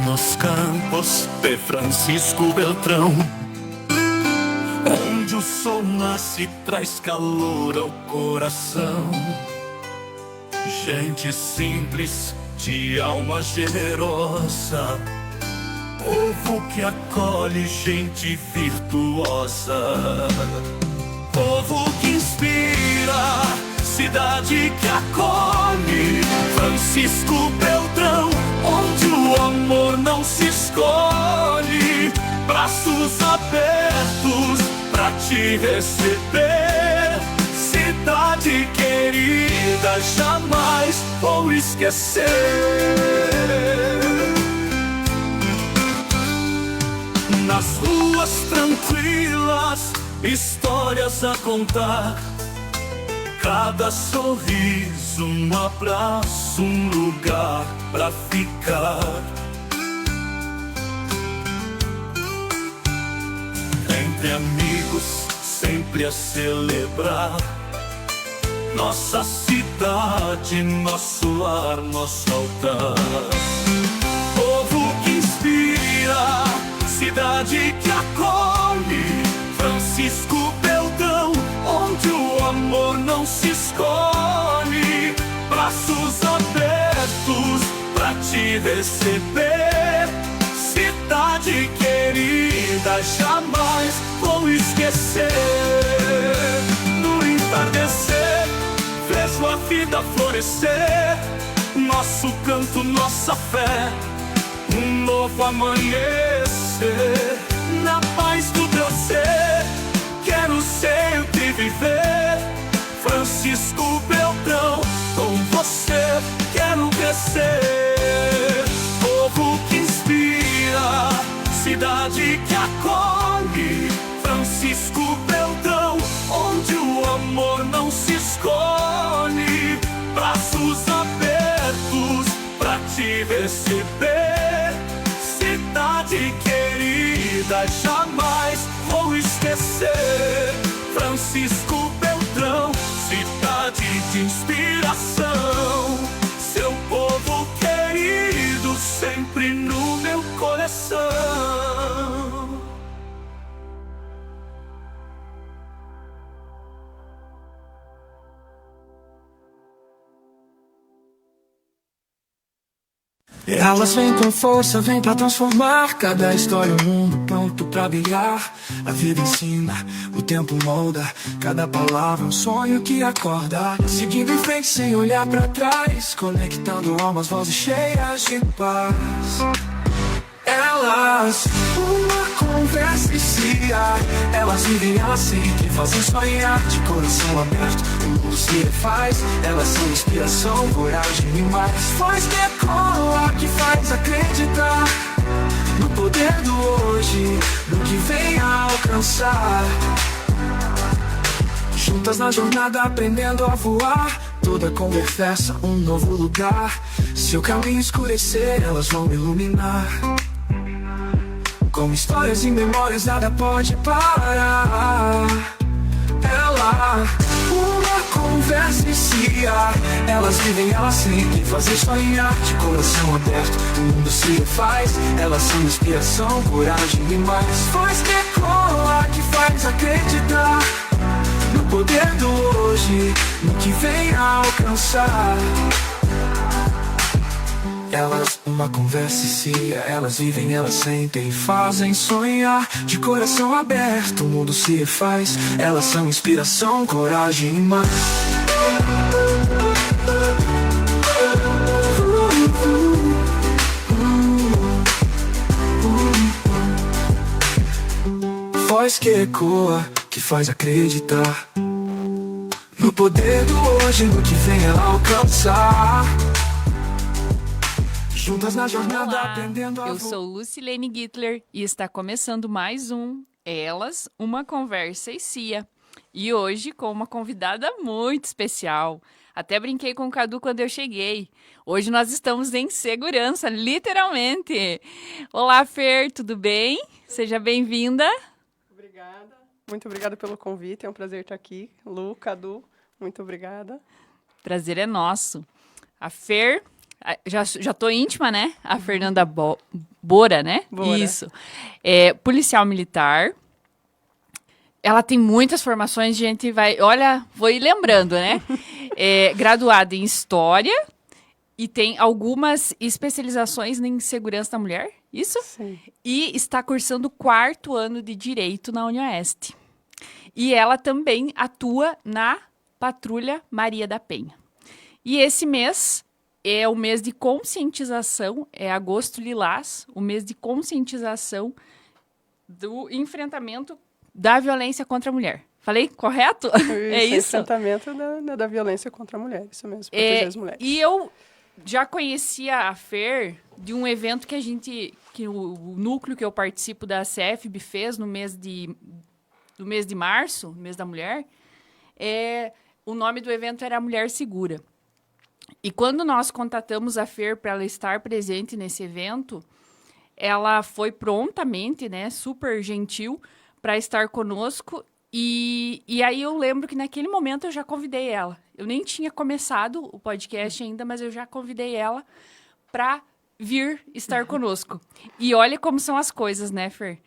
nos campos de Francisco Beltrão, onde o sol nasce e traz calor ao coração. Gente simples, de alma generosa, povo que acolhe, gente virtuosa. Povo que inspira, cidade que acolhe, Francisco Beltrão, onde o amor não se escolhe. Braços abertos pra te receber, cidade querida, jamais vou esquecer. Nas ruas tranquilas, histórias a contar, cada sorriso, um abraço, um lugar pra ficar. Entre amigos, sempre a celebrar nossa cidade, nosso lar, nosso altar. Povo que inspira, cidade que acolhe, Francisco Beltrão, onde o amor não se escolhe. Braços abertos pra te receber, cidade querida, jamais vou esquecer. No entardecer, vejo a vida florescer, nosso canto, nossa fé, um novo amanhecer. Na paz do teu ser, quero sempre viver, Francisco Beltrão, com você quero crescer. Povo que inspira, cidade que acolhe, Francisco Beltrão, onde o amor não se escolhe. Braços abertos pra te receber, cidade querida, jamais vou esquecer. Francisco Beltrão, cidade de inspiração, seu povo querido sempre no meu coração. Elas vêm com força, vêm pra transformar cada história um mundo pronto pra brilhar. A vida ensina, o tempo molda, cada palavra um sonho que acorda. Seguindo em frente sem olhar pra trás, conectando almas, vozes cheias de paz. Elas, uma conversa inicia, elas vivem, elas sempre fazem sonhar. De coração aberto, o mundo se refaz. Elas são inspiração, coragem e mais. Voz que ecoa, que faz acreditar no poder do hoje, no que vem a alcançar. Juntas na jornada, aprendendo a voar, toda conversa, um novo lugar. Se o caminho escurecer, elas vão iluminar. Com histórias e memórias, nada pode parar. Ela, uma conversa inicia, elas vivem, elas sempre fazem sonhar. De coração aberto, o mundo se refaz. Elas são inspiração, coragem e mais. Voz que ecoa, que faz acreditar no poder do hoje, no que vem a alcançar. Elas, uma conversa inicia, elas vivem, elas sentem e fazem sonhar. De coração aberto, o mundo se refaz. Elas são inspiração, coragem e mais. Voz que ecoa, que faz acreditar no poder do hoje, no que vem a alcançar. Juntas na jornada, Olá, aprendendo a eu sou Lucilene Gittler e está começando mais um Elas, uma Conversa e Cia. E hoje com uma convidada muito especial. Até brinquei com o Cadu quando eu cheguei. Hoje nós estamos em segurança, literalmente. Olá, Fer, tudo bem? Seja bem-vinda. Obrigada. Muito obrigada pelo convite, é um prazer estar aqui. Lu, Cadu, muito obrigada. Prazer é nosso. A Fer... Já tô íntima, né? A Fernanda Bora, né? Bora. Isso. É, policial militar. Ela tem muitas formações, a gente vai... Olha, vou ir lembrando, né? É, graduada em História e tem algumas especializações em Segurança da Mulher, isso? Sim. E está cursando o 4º ano de Direito na Unioeste. E ela também atua na Patrulha Maria da Penha. E esse mês é o mês de conscientização, é agosto lilás, o mês de conscientização do enfrentamento da violência contra a mulher. Falei correto? É isso? Enfrentamento da violência contra a mulher, isso mesmo, proteger as mulheres. E eu já conhecia a Fer de um evento que o núcleo que eu participo da CFB fez no mês de março, mês da mulher. O nome do evento era Mulher Segura. E quando nós contatamos a Fer para ela estar presente nesse evento, ela foi prontamente, né, super gentil, para estar conosco. E aí eu lembro que naquele momento eu já convidei ela. Eu nem tinha começado o podcast ainda, mas eu já convidei ela para vir estar conosco. E olha como são as coisas, né, Fer?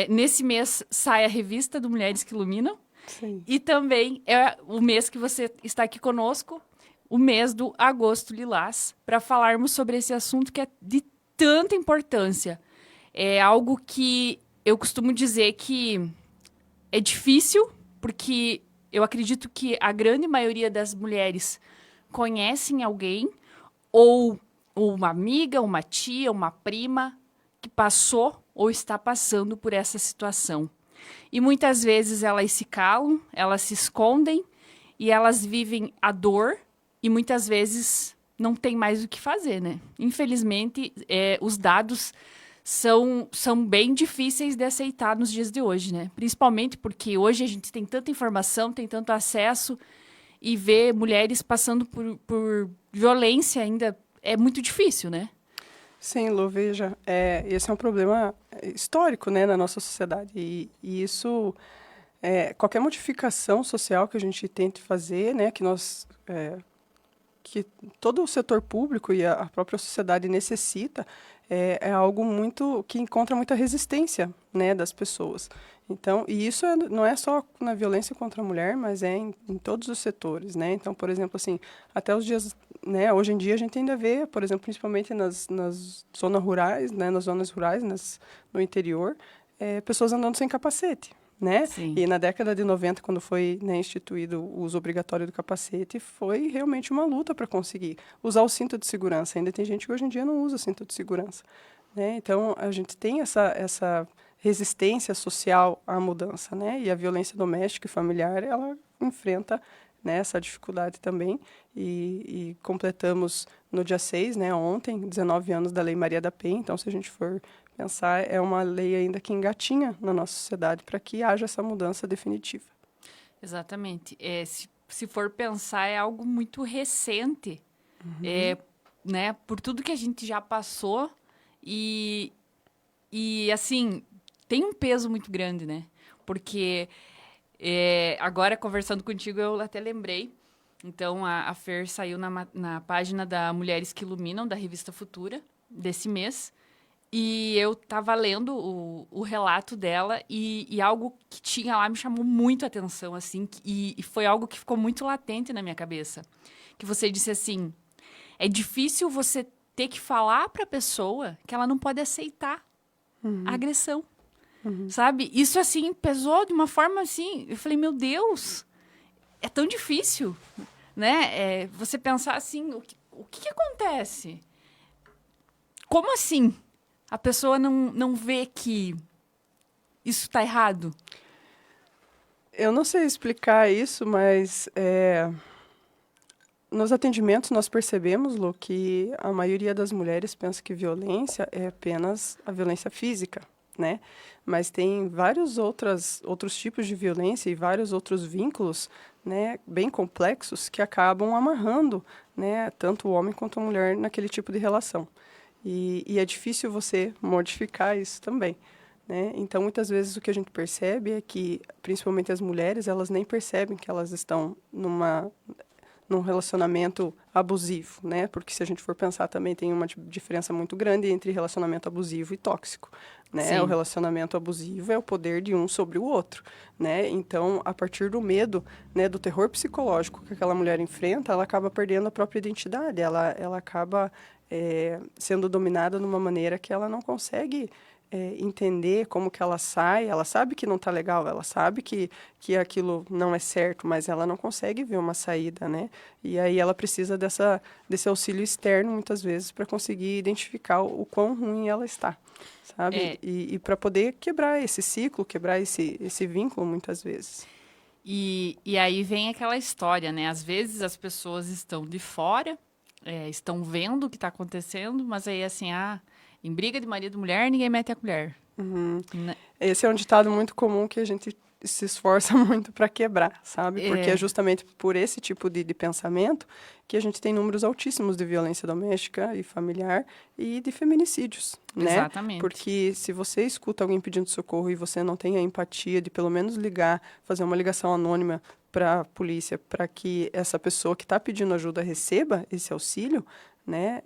Nesse mês sai a revista do Mulheres que Iluminam. Sim. E também é o mês que você está aqui conosco, o mês do Agosto Lilás, para falarmos sobre esse assunto que é de tanta importância. É algo que eu costumo dizer que é difícil, porque eu acredito que a grande maioria das mulheres conhecem alguém, ou uma amiga, uma tia, uma prima, que passou ou está passando por essa situação. E muitas vezes elas se calam, elas se escondem, e elas vivem a dor, e muitas vezes não tem mais o que fazer, né? Infelizmente, os dados são bem difíceis de aceitar nos dias de hoje, né? Principalmente porque hoje a gente tem tanta informação, tem tanto acesso, e ver mulheres passando por violência ainda é muito difícil, né? Sim, Lu, veja, esse é um problema histórico, né, na nossa sociedade. E isso, qualquer modificação social que a gente tente fazer, né, que todo o setor público e a própria sociedade necessita, é algo que encontra muita resistência, né, das pessoas. Então, e isso não é só na violência contra a mulher, mas em todos os setores, né? Então, por exemplo, assim, até os dias, né, hoje em dia a gente ainda vê, por exemplo, principalmente nas zonas rurais, né, no interior, pessoas andando sem capacete, né? Sim. E na década de 90, quando foi, né, instituído o uso obrigatório do capacete, foi realmente uma luta para conseguir usar o cinto de segurança. Ainda tem gente que hoje em dia não usa cinto de segurança, né? Então, a gente tem essa resistência social à mudança, né? E a violência doméstica e familiar, ela enfrenta, né, essa dificuldade também. E completamos no dia 6, né, ontem, 19 anos da Lei Maria da Penha. Então, se a gente for pensar, é uma lei ainda que engatinha na nossa sociedade para que haja essa mudança definitiva. Exatamente. Se for pensar, é algo muito recente, né? Por tudo que a gente já passou e assim, tem um peso muito grande, né? Porque agora, conversando contigo, eu até lembrei. Então, a Fer saiu na página da Mulheres que Iluminam, da revista Futura, desse mês. E eu tava lendo o relato dela e algo que tinha lá me chamou muito a atenção, assim, e foi algo que ficou muito latente na minha cabeça. Que você disse assim, é difícil você ter que falar pra pessoa que ela não pode aceitar a agressão, sabe? Isso, assim, pesou de uma forma, assim, eu falei, meu Deus, é tão difícil, né? Você pensar assim, o que acontece? Como assim? A pessoa não vê que isso está errado? Eu não sei explicar isso, mas nos atendimentos nós percebemos, Lu, que a maioria das mulheres pensa que violência é apenas a violência física, né? Mas tem vários outros tipos de violência e vários outros vínculos, né, bem complexos que acabam amarrando, né, tanto o homem quanto a mulher naquele tipo de relação. E é difícil você modificar isso também, né? Então, muitas vezes, o que a gente percebe é que, principalmente as mulheres, elas nem percebem que elas estão num relacionamento abusivo, né? Porque se a gente for pensar também tem uma diferença muito grande entre relacionamento abusivo e tóxico, né? Sim. O relacionamento abusivo é o poder de um sobre o outro, né? Então, a partir do medo, né, do terror psicológico que aquela mulher enfrenta, ela acaba perdendo a própria identidade, ela acaba sendo dominada de uma maneira que ela não consegue entender como que ela sai. Ela sabe que não está legal, ela sabe que aquilo não é certo, mas ela não consegue ver uma saída, né? E aí ela precisa desse auxílio externo, muitas vezes, para conseguir identificar o quão ruim ela está, sabe? E para poder quebrar esse ciclo, quebrar esse vínculo, muitas vezes. E aí vem aquela história, né? Às vezes as pessoas estão de fora, estão vendo o que está acontecendo, mas aí assim, em briga de marido e mulher, ninguém mete a colher. Né? Esse é um ditado muito comum que a gente se esforça muito para quebrar, sabe? Porque é justamente por esse tipo de pensamento que a gente tem números altíssimos de violência doméstica e familiar e de feminicídios, né? Exatamente. Porque se você escuta alguém pedindo socorro e você não tem a empatia de pelo menos ligar, fazer uma ligação anônima para a polícia, para que essa pessoa que está pedindo ajuda receba esse auxílio, né?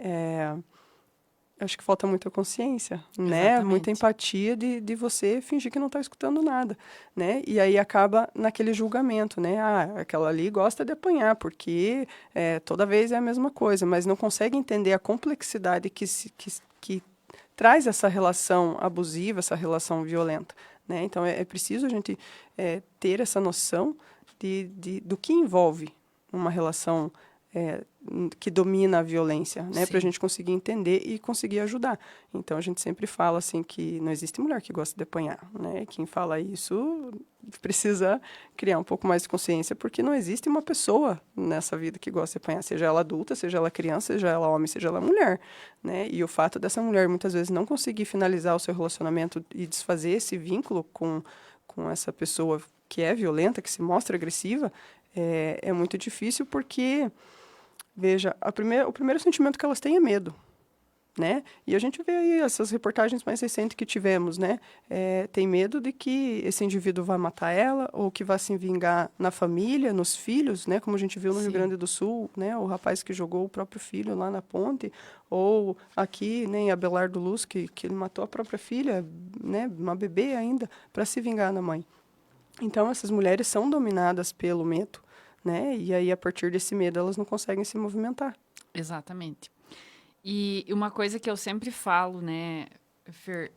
Acho que falta muita consciência, né? Exatamente. Muita empatia de você fingir que não está escutando nada, né? E aí acaba naquele julgamento, né? Aquela ali gosta de apanhar, porque toda vez é a mesma coisa, mas não consegue entender a complexidade que traz essa relação abusiva, essa relação violenta, né? Então, é preciso a gente ter essa noção do que envolve uma relação que domina a violência, né, para a gente conseguir entender e conseguir ajudar. Então, a gente sempre fala assim que não existe mulher que gosta de apanhar, né? Quem fala isso precisa criar um pouco mais de consciência, porque não existe uma pessoa nessa vida que gosta de apanhar, seja ela adulta, seja ela criança, seja ela homem, seja ela mulher, né? E o fato dessa mulher muitas vezes não conseguir finalizar o seu relacionamento e desfazer esse vínculo com essa pessoa que é violenta, que se mostra agressiva, é muito difícil, porque veja, o primeiro sentimento que elas têm é medo, né? E a gente vê aí essas reportagens mais recentes que tivemos, né? Tem medo de que esse indivíduo vá matar ela, ou que vá se vingar na família, nos filhos, né? Como a gente viu no Rio Grande do Sul, né? O rapaz que jogou o próprio filho lá na ponte, ou aqui, né, em Abelardo Luz, que ele matou a própria filha, né? Uma bebê ainda, para se vingar na mãe. Então, essas mulheres são dominadas pelo medo, né? E aí, a partir desse medo, elas não conseguem se movimentar. Exatamente. E uma coisa que eu sempre falo, né, Fer,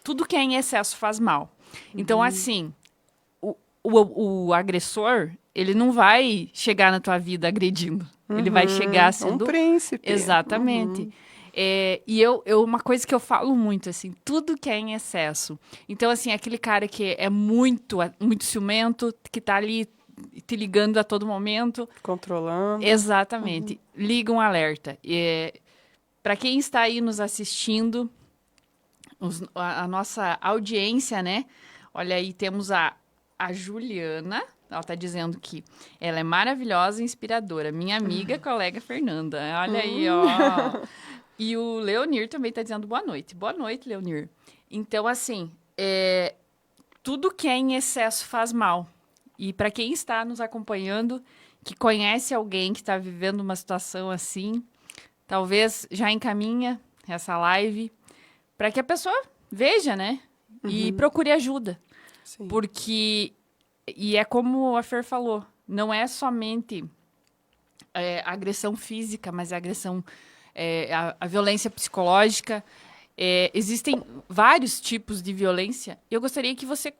tudo que é em excesso faz mal. Então, assim, o agressor, ele não vai chegar na tua vida agredindo. Ele vai chegar sendo... Um príncipe. Exatamente. E uma coisa que eu falo muito, assim, tudo que é em excesso. Então, assim, aquele cara que é muito ciumento, que tá ali te ligando a todo momento. Controlando. Exatamente. Liga um alerta. Para quem está aí nos assistindo, a nossa audiência, né? Olha aí, temos a Juliana. Ela está dizendo que ela é maravilhosa e inspiradora. Minha amiga, colega Fernanda. Olha aí, ó. E o Leonir também está dizendo boa noite. Boa noite, Leonir. Então, assim, tudo que é em excesso faz mal. E para quem está nos acompanhando, que conhece alguém que está vivendo uma situação assim, talvez já encaminha essa live para que a pessoa veja, né? E procure ajuda. Sim. Porque, e é como a Fer falou, não é somente agressão física, mas a agressão, a violência psicológica. Existem vários tipos de violência. Eu gostaria que você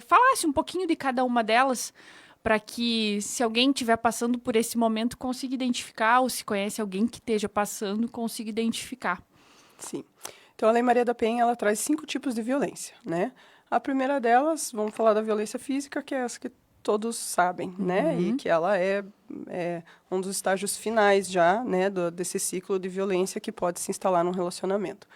falasse um pouquinho de cada uma delas, para que, se alguém estiver passando por esse momento, consiga identificar, ou se conhece alguém que esteja passando, consiga identificar. Sim. Então, a Lei Maria da Penha, ela traz 5 tipos de violência, né? A primeira delas, vamos falar da violência física, que é essa que todos sabem, né? E que ela é um dos estágios finais já, né, desse ciclo de violência que pode se instalar num relacionamento.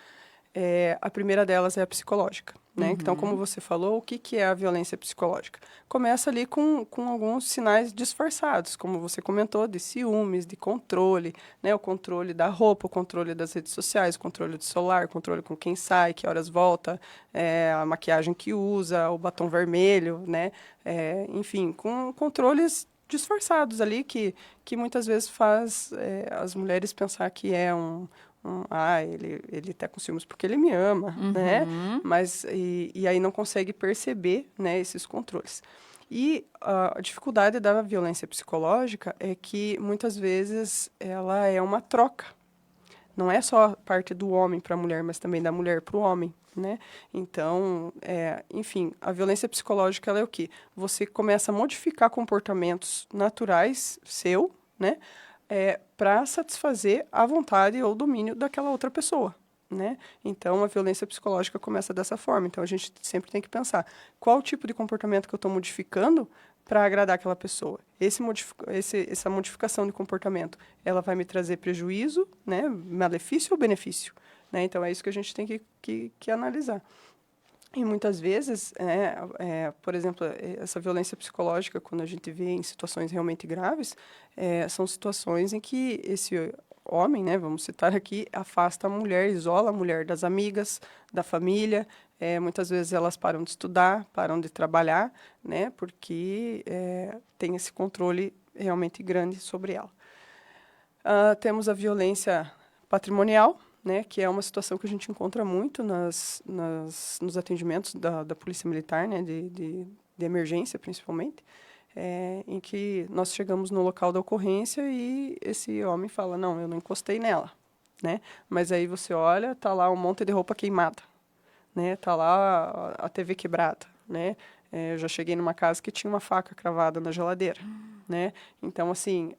A primeira delas é a psicológica, né? Então, como você falou, o que é a violência psicológica? Começa ali com alguns sinais disfarçados, como você comentou, de ciúmes, de controle, né? O controle da roupa, o controle das redes sociais, o controle do celular, o controle com quem sai, que horas volta, a maquiagem que usa, o batom vermelho, né? Enfim, com controles disfarçados ali, que muitas vezes faz as mulheres pensar que é ele tá com ciúmes porque ele me ama, né? Mas, e aí não consegue perceber, né, esses controles. E a dificuldade da violência psicológica é que, muitas vezes, ela é uma troca. Não é só parte do homem para a mulher, mas também da mulher para o homem, né? Então, enfim, a violência psicológica ela é o quê? Você começa a modificar comportamentos naturais seu, né? Para satisfazer a vontade ou o domínio daquela outra pessoa, né? Então, a violência psicológica começa dessa forma. Então, a gente sempre tem que pensar qual o tipo de comportamento que eu estou modificando para agradar aquela pessoa. Essa modificação de comportamento, ela vai me trazer prejuízo, né? Malefício ou benefício, né? Então, é isso que a gente tem que analisar. E muitas vezes, por exemplo, essa violência psicológica, quando a gente vê em situações realmente graves, são situações em que esse homem, né, vamos citar aqui, afasta a mulher, isola a mulher das amigas, da família. Muitas vezes elas param de estudar, param de trabalhar, né, porque tem esse controle realmente grande sobre ela. Temos a violência patrimonial, né, que é uma situação que a gente encontra muito nos atendimentos da Polícia Militar, né, de emergência, principalmente, em que nós chegamos no local da ocorrência e esse homem fala, não, eu não encostei nela, né, mas aí você olha, tá lá um monte de roupa queimada, né, tá lá a TV quebrada, né, eu já cheguei numa casa que tinha uma faca cravada na geladeira, né, então, assim,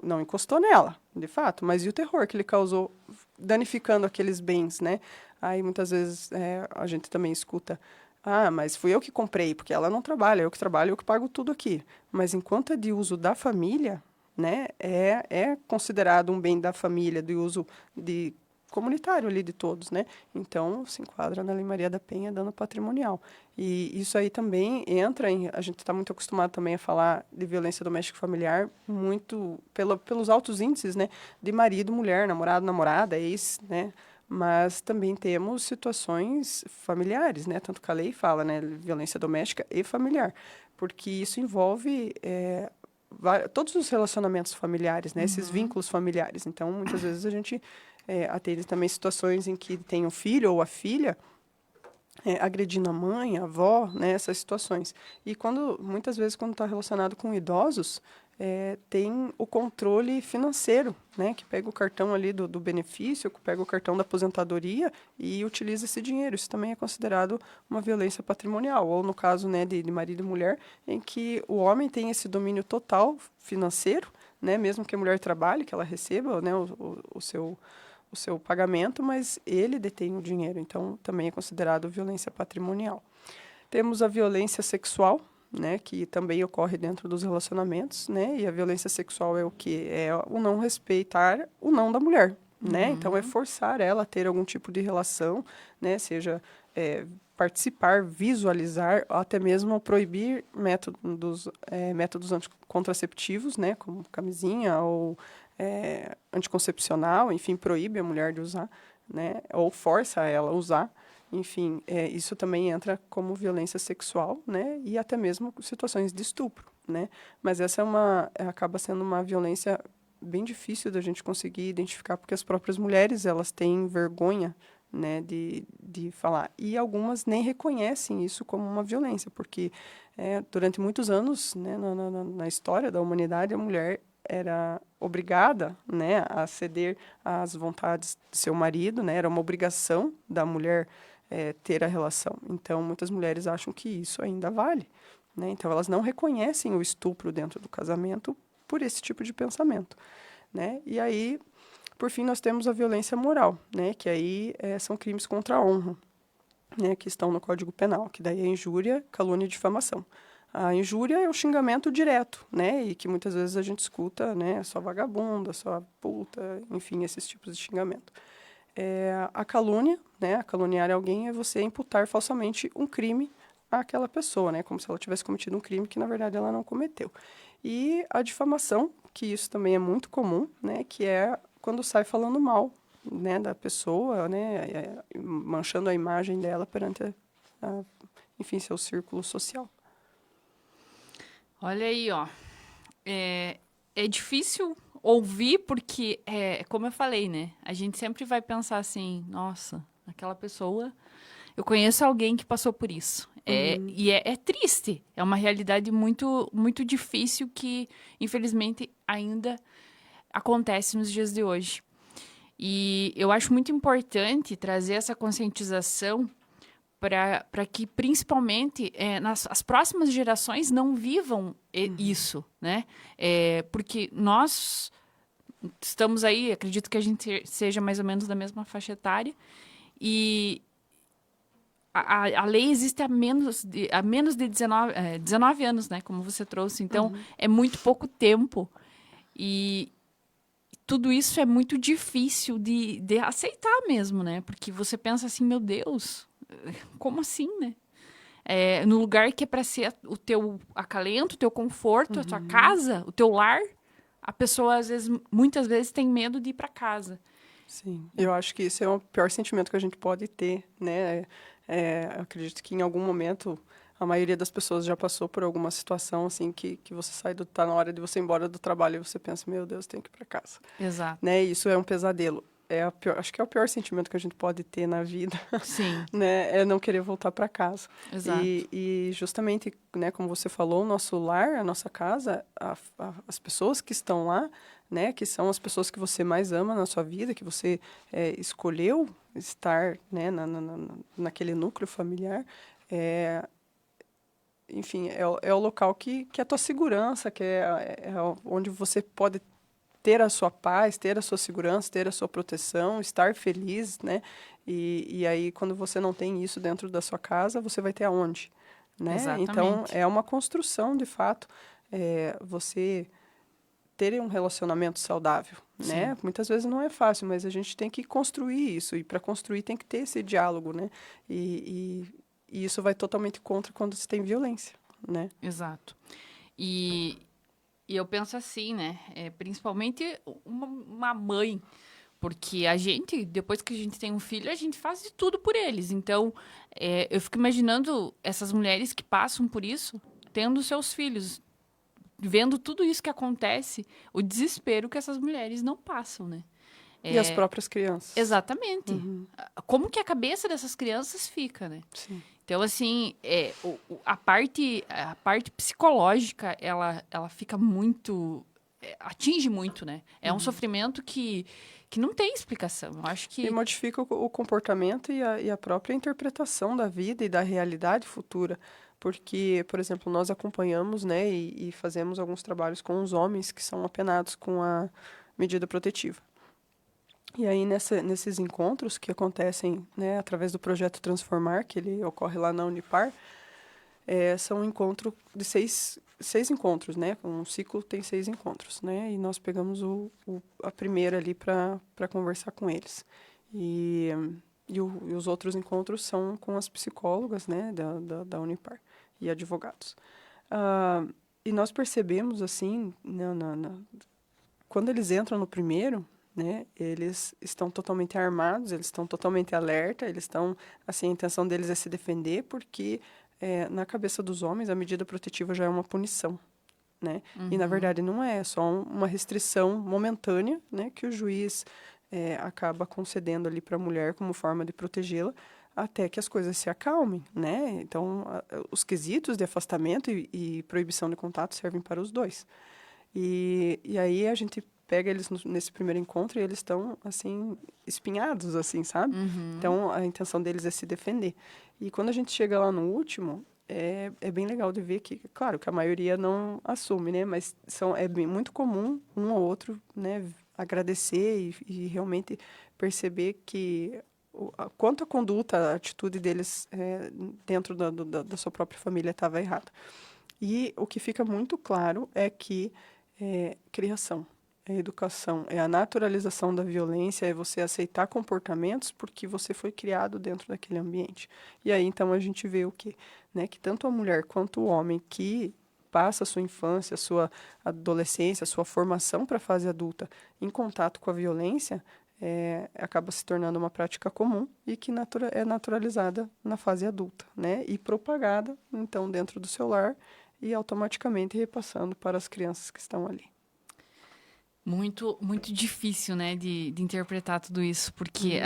não encostou nela, de fato, mas e o terror que ele causou danificando aqueles bens, né? Aí, muitas vezes, a gente também escuta, mas fui eu que comprei, porque ela não trabalha, eu que trabalho, eu que pago tudo aqui. Mas, enquanto é de uso da família, né, é considerado um bem da família, de uso comunitário ali de todos, né? Então, se enquadra na Lei Maria da Penha, dano patrimonial. E isso aí também entra a gente está muito acostumado também a falar de violência doméstica familiar, muito pelos altos índices, né? De marido, mulher, namorado, namorada, ex, né? Mas também temos situações familiares, né? Tanto que a lei fala, né? Violência doméstica e familiar, porque isso envolve todos os relacionamentos familiares, né? Esses vínculos familiares. Então, muitas vezes a gente atende também situações em que tem o filho ou a filha agredindo a mãe, a avó, né? Essas situações. E muitas vezes, quando está relacionado com idosos, tem o controle financeiro, né? Que pega o cartão ali do benefício, que pega o cartão da aposentadoria e utiliza esse dinheiro. Isso também é considerado uma violência patrimonial, ou no caso, né, de marido e mulher, em que o homem tem esse domínio total financeiro, né? Mesmo que a mulher trabalhe, que ela receba, né, o seu pagamento, mas ele detém o dinheiro, então também é considerado violência patrimonial. Temos a violência sexual, né, que também ocorre dentro dos relacionamentos, né, e a violência sexual é o quê? É o não respeitar o não da mulher, né, então é forçar ela a ter algum tipo de relação, né, seja participar, visualizar, ou até mesmo proibir métodos anticontraceptivos, né, como camisinha ou anticoncepcional, enfim, proíbe a mulher de usar, né, ou força ela a usar. Enfim, isso também entra como violência sexual, né, e até mesmo situações de estupro, né. Mas essa acaba sendo uma violência bem difícil da gente conseguir identificar, porque as próprias mulheres, elas têm vergonha, né, de falar. E algumas nem reconhecem isso como uma violência, porque durante muitos anos, né, na história da humanidade, a mulher era obrigada, né, a ceder às vontades do seu marido, né, era uma obrigação da mulher ter a relação. Então, muitas mulheres acham que isso ainda vale, né, então elas não reconhecem o estupro dentro do casamento por esse tipo de pensamento, né, e aí, por fim, nós temos a violência moral, né, que aí são crimes contra a honra, né, que estão no Código Penal, que daí é injúria, calúnia e difamação. A injúria é o xingamento direto, né, e que muitas vezes a gente escuta, né, só vagabunda, só puta, enfim, esses tipos de xingamento. A calúnia, né, a caluniar alguém é você imputar falsamente um crime àquela pessoa, né, como se ela tivesse cometido um crime que, na verdade, ela não cometeu. E a difamação, que isso também é muito comum, né, que é quando sai falando mal, né, da pessoa, né, manchando a imagem dela perante, enfim, seu círculo social. Olha aí, ó. É difícil ouvir porque, como eu falei, né? A gente sempre vai pensar assim, nossa, aquela pessoa... Eu conheço alguém que passou por isso. E é triste. É uma realidade muito, muito difícil que, infelizmente, ainda acontece nos dias de hoje. E eu acho muito importante trazer essa conscientização para que, principalmente, as próximas gerações não vivam isso, né? Porque nós estamos aí, acredito que a gente seja mais ou menos da mesma faixa etária, e a lei existe há menos de 19 anos, né? Como você trouxe. Então, é muito pouco tempo. E tudo isso é muito difícil de aceitar mesmo, né? Porque você pensa assim, meu Deus, como assim, né? No lugar que é para ser o teu acalento, o teu conforto, a tua casa, o teu lar, a pessoa, muitas vezes, tem medo de ir para casa. Sim, eu acho que isso é o pior sentimento que a gente pode ter, né? Eu acredito que em algum momento a maioria das pessoas já passou por alguma situação assim que você tá na hora de você ir embora do trabalho e você pensa, meu Deus, tenho que ir para casa. Exato. Né? Isso é um pesadelo. Acho que é o pior sentimento que a gente pode ter na vida. Sim. Né? É não querer voltar para casa. Exato. E justamente, né, como você falou, o nosso lar, a nossa casa, as pessoas que estão lá, né, que são as pessoas que você mais ama na sua vida, que você escolheu estar, né, naquele núcleo familiar, enfim, é o local que é a tua segurança, que é onde você pode ter a sua paz, ter a sua segurança, ter a sua proteção, estar feliz, né? E aí, quando você não tem isso dentro da sua casa, você vai ter aonde? Né? Exatamente. Então, é uma construção, de fato, você ter um relacionamento saudável, né? Muitas vezes não é fácil, mas a gente tem que construir isso, e para construir tem que ter esse diálogo, né? E isso vai totalmente contra quando se tem violência, né? Exato. E eu penso assim, né? Principalmente uma mãe, porque a gente, depois que a gente tem um filho, a gente faz de tudo por eles. Então, eu fico imaginando essas mulheres que passam por isso, tendo seus filhos, vendo tudo isso que acontece, o desespero que essas mulheres não passam, né? E as próprias crianças. Exatamente. Como que a cabeça dessas crianças fica, né? Sim. Então, assim, a parte psicológica, ela fica muito... atinge muito, né? É um sofrimento que não tem explicação. Eu acho que... E modifica o comportamento e a própria interpretação da vida e da realidade futura. Porque, por exemplo, nós acompanhamos, né, e fazemos alguns trabalhos com os homens que são apenados com a medida protetiva. E aí, nesses encontros que acontecem, né, através do projeto Transformar, que ele ocorre lá na Unipar, são um encontro de seis encontros, né? Um ciclo tem 6 encontros, né? E nós pegamos a primeira ali para conversar com eles. E os outros encontros são com as psicólogas, né, da Unipar e advogados. E nós percebemos, assim, quando eles entram no primeiro, né, eles estão totalmente armados, eles estão totalmente alerta, eles estão, assim, a intenção deles é se defender, porque na cabeça dos homens a medida protetiva já é uma punição, né? E na verdade não é só uma restrição momentânea, né, que o juiz acaba concedendo ali para a mulher como forma de protegê-la, até que as coisas se acalmem, né? Então, os quesitos de afastamento e proibição de contato servem para os dois. E aí a gente pega eles nesse primeiro encontro e eles estão, assim, espinhados, assim, sabe? Então, a intenção deles é se defender. E quando a gente chega lá no último, é bem legal de ver que, claro, que a maioria não assume, né? Mas muito comum um ou outro, né, agradecer e realmente perceber que quanto a conduta, a atitude deles dentro da sua própria família estava errada. E o que fica muito claro é que criação, educação, a naturalização da violência, é você aceitar comportamentos porque você foi criado dentro daquele ambiente. E aí, então, a gente vê o quê? Né? Que tanto a mulher quanto o homem que passa a sua infância, a sua adolescência, a sua formação para a fase adulta em contato com a violência, acaba se tornando uma prática comum e que é naturalizada na fase adulta, né? E propagada, então, dentro do seu lar e automaticamente repassando para as crianças que estão ali. Muito, muito difícil, né, de interpretar tudo isso, porque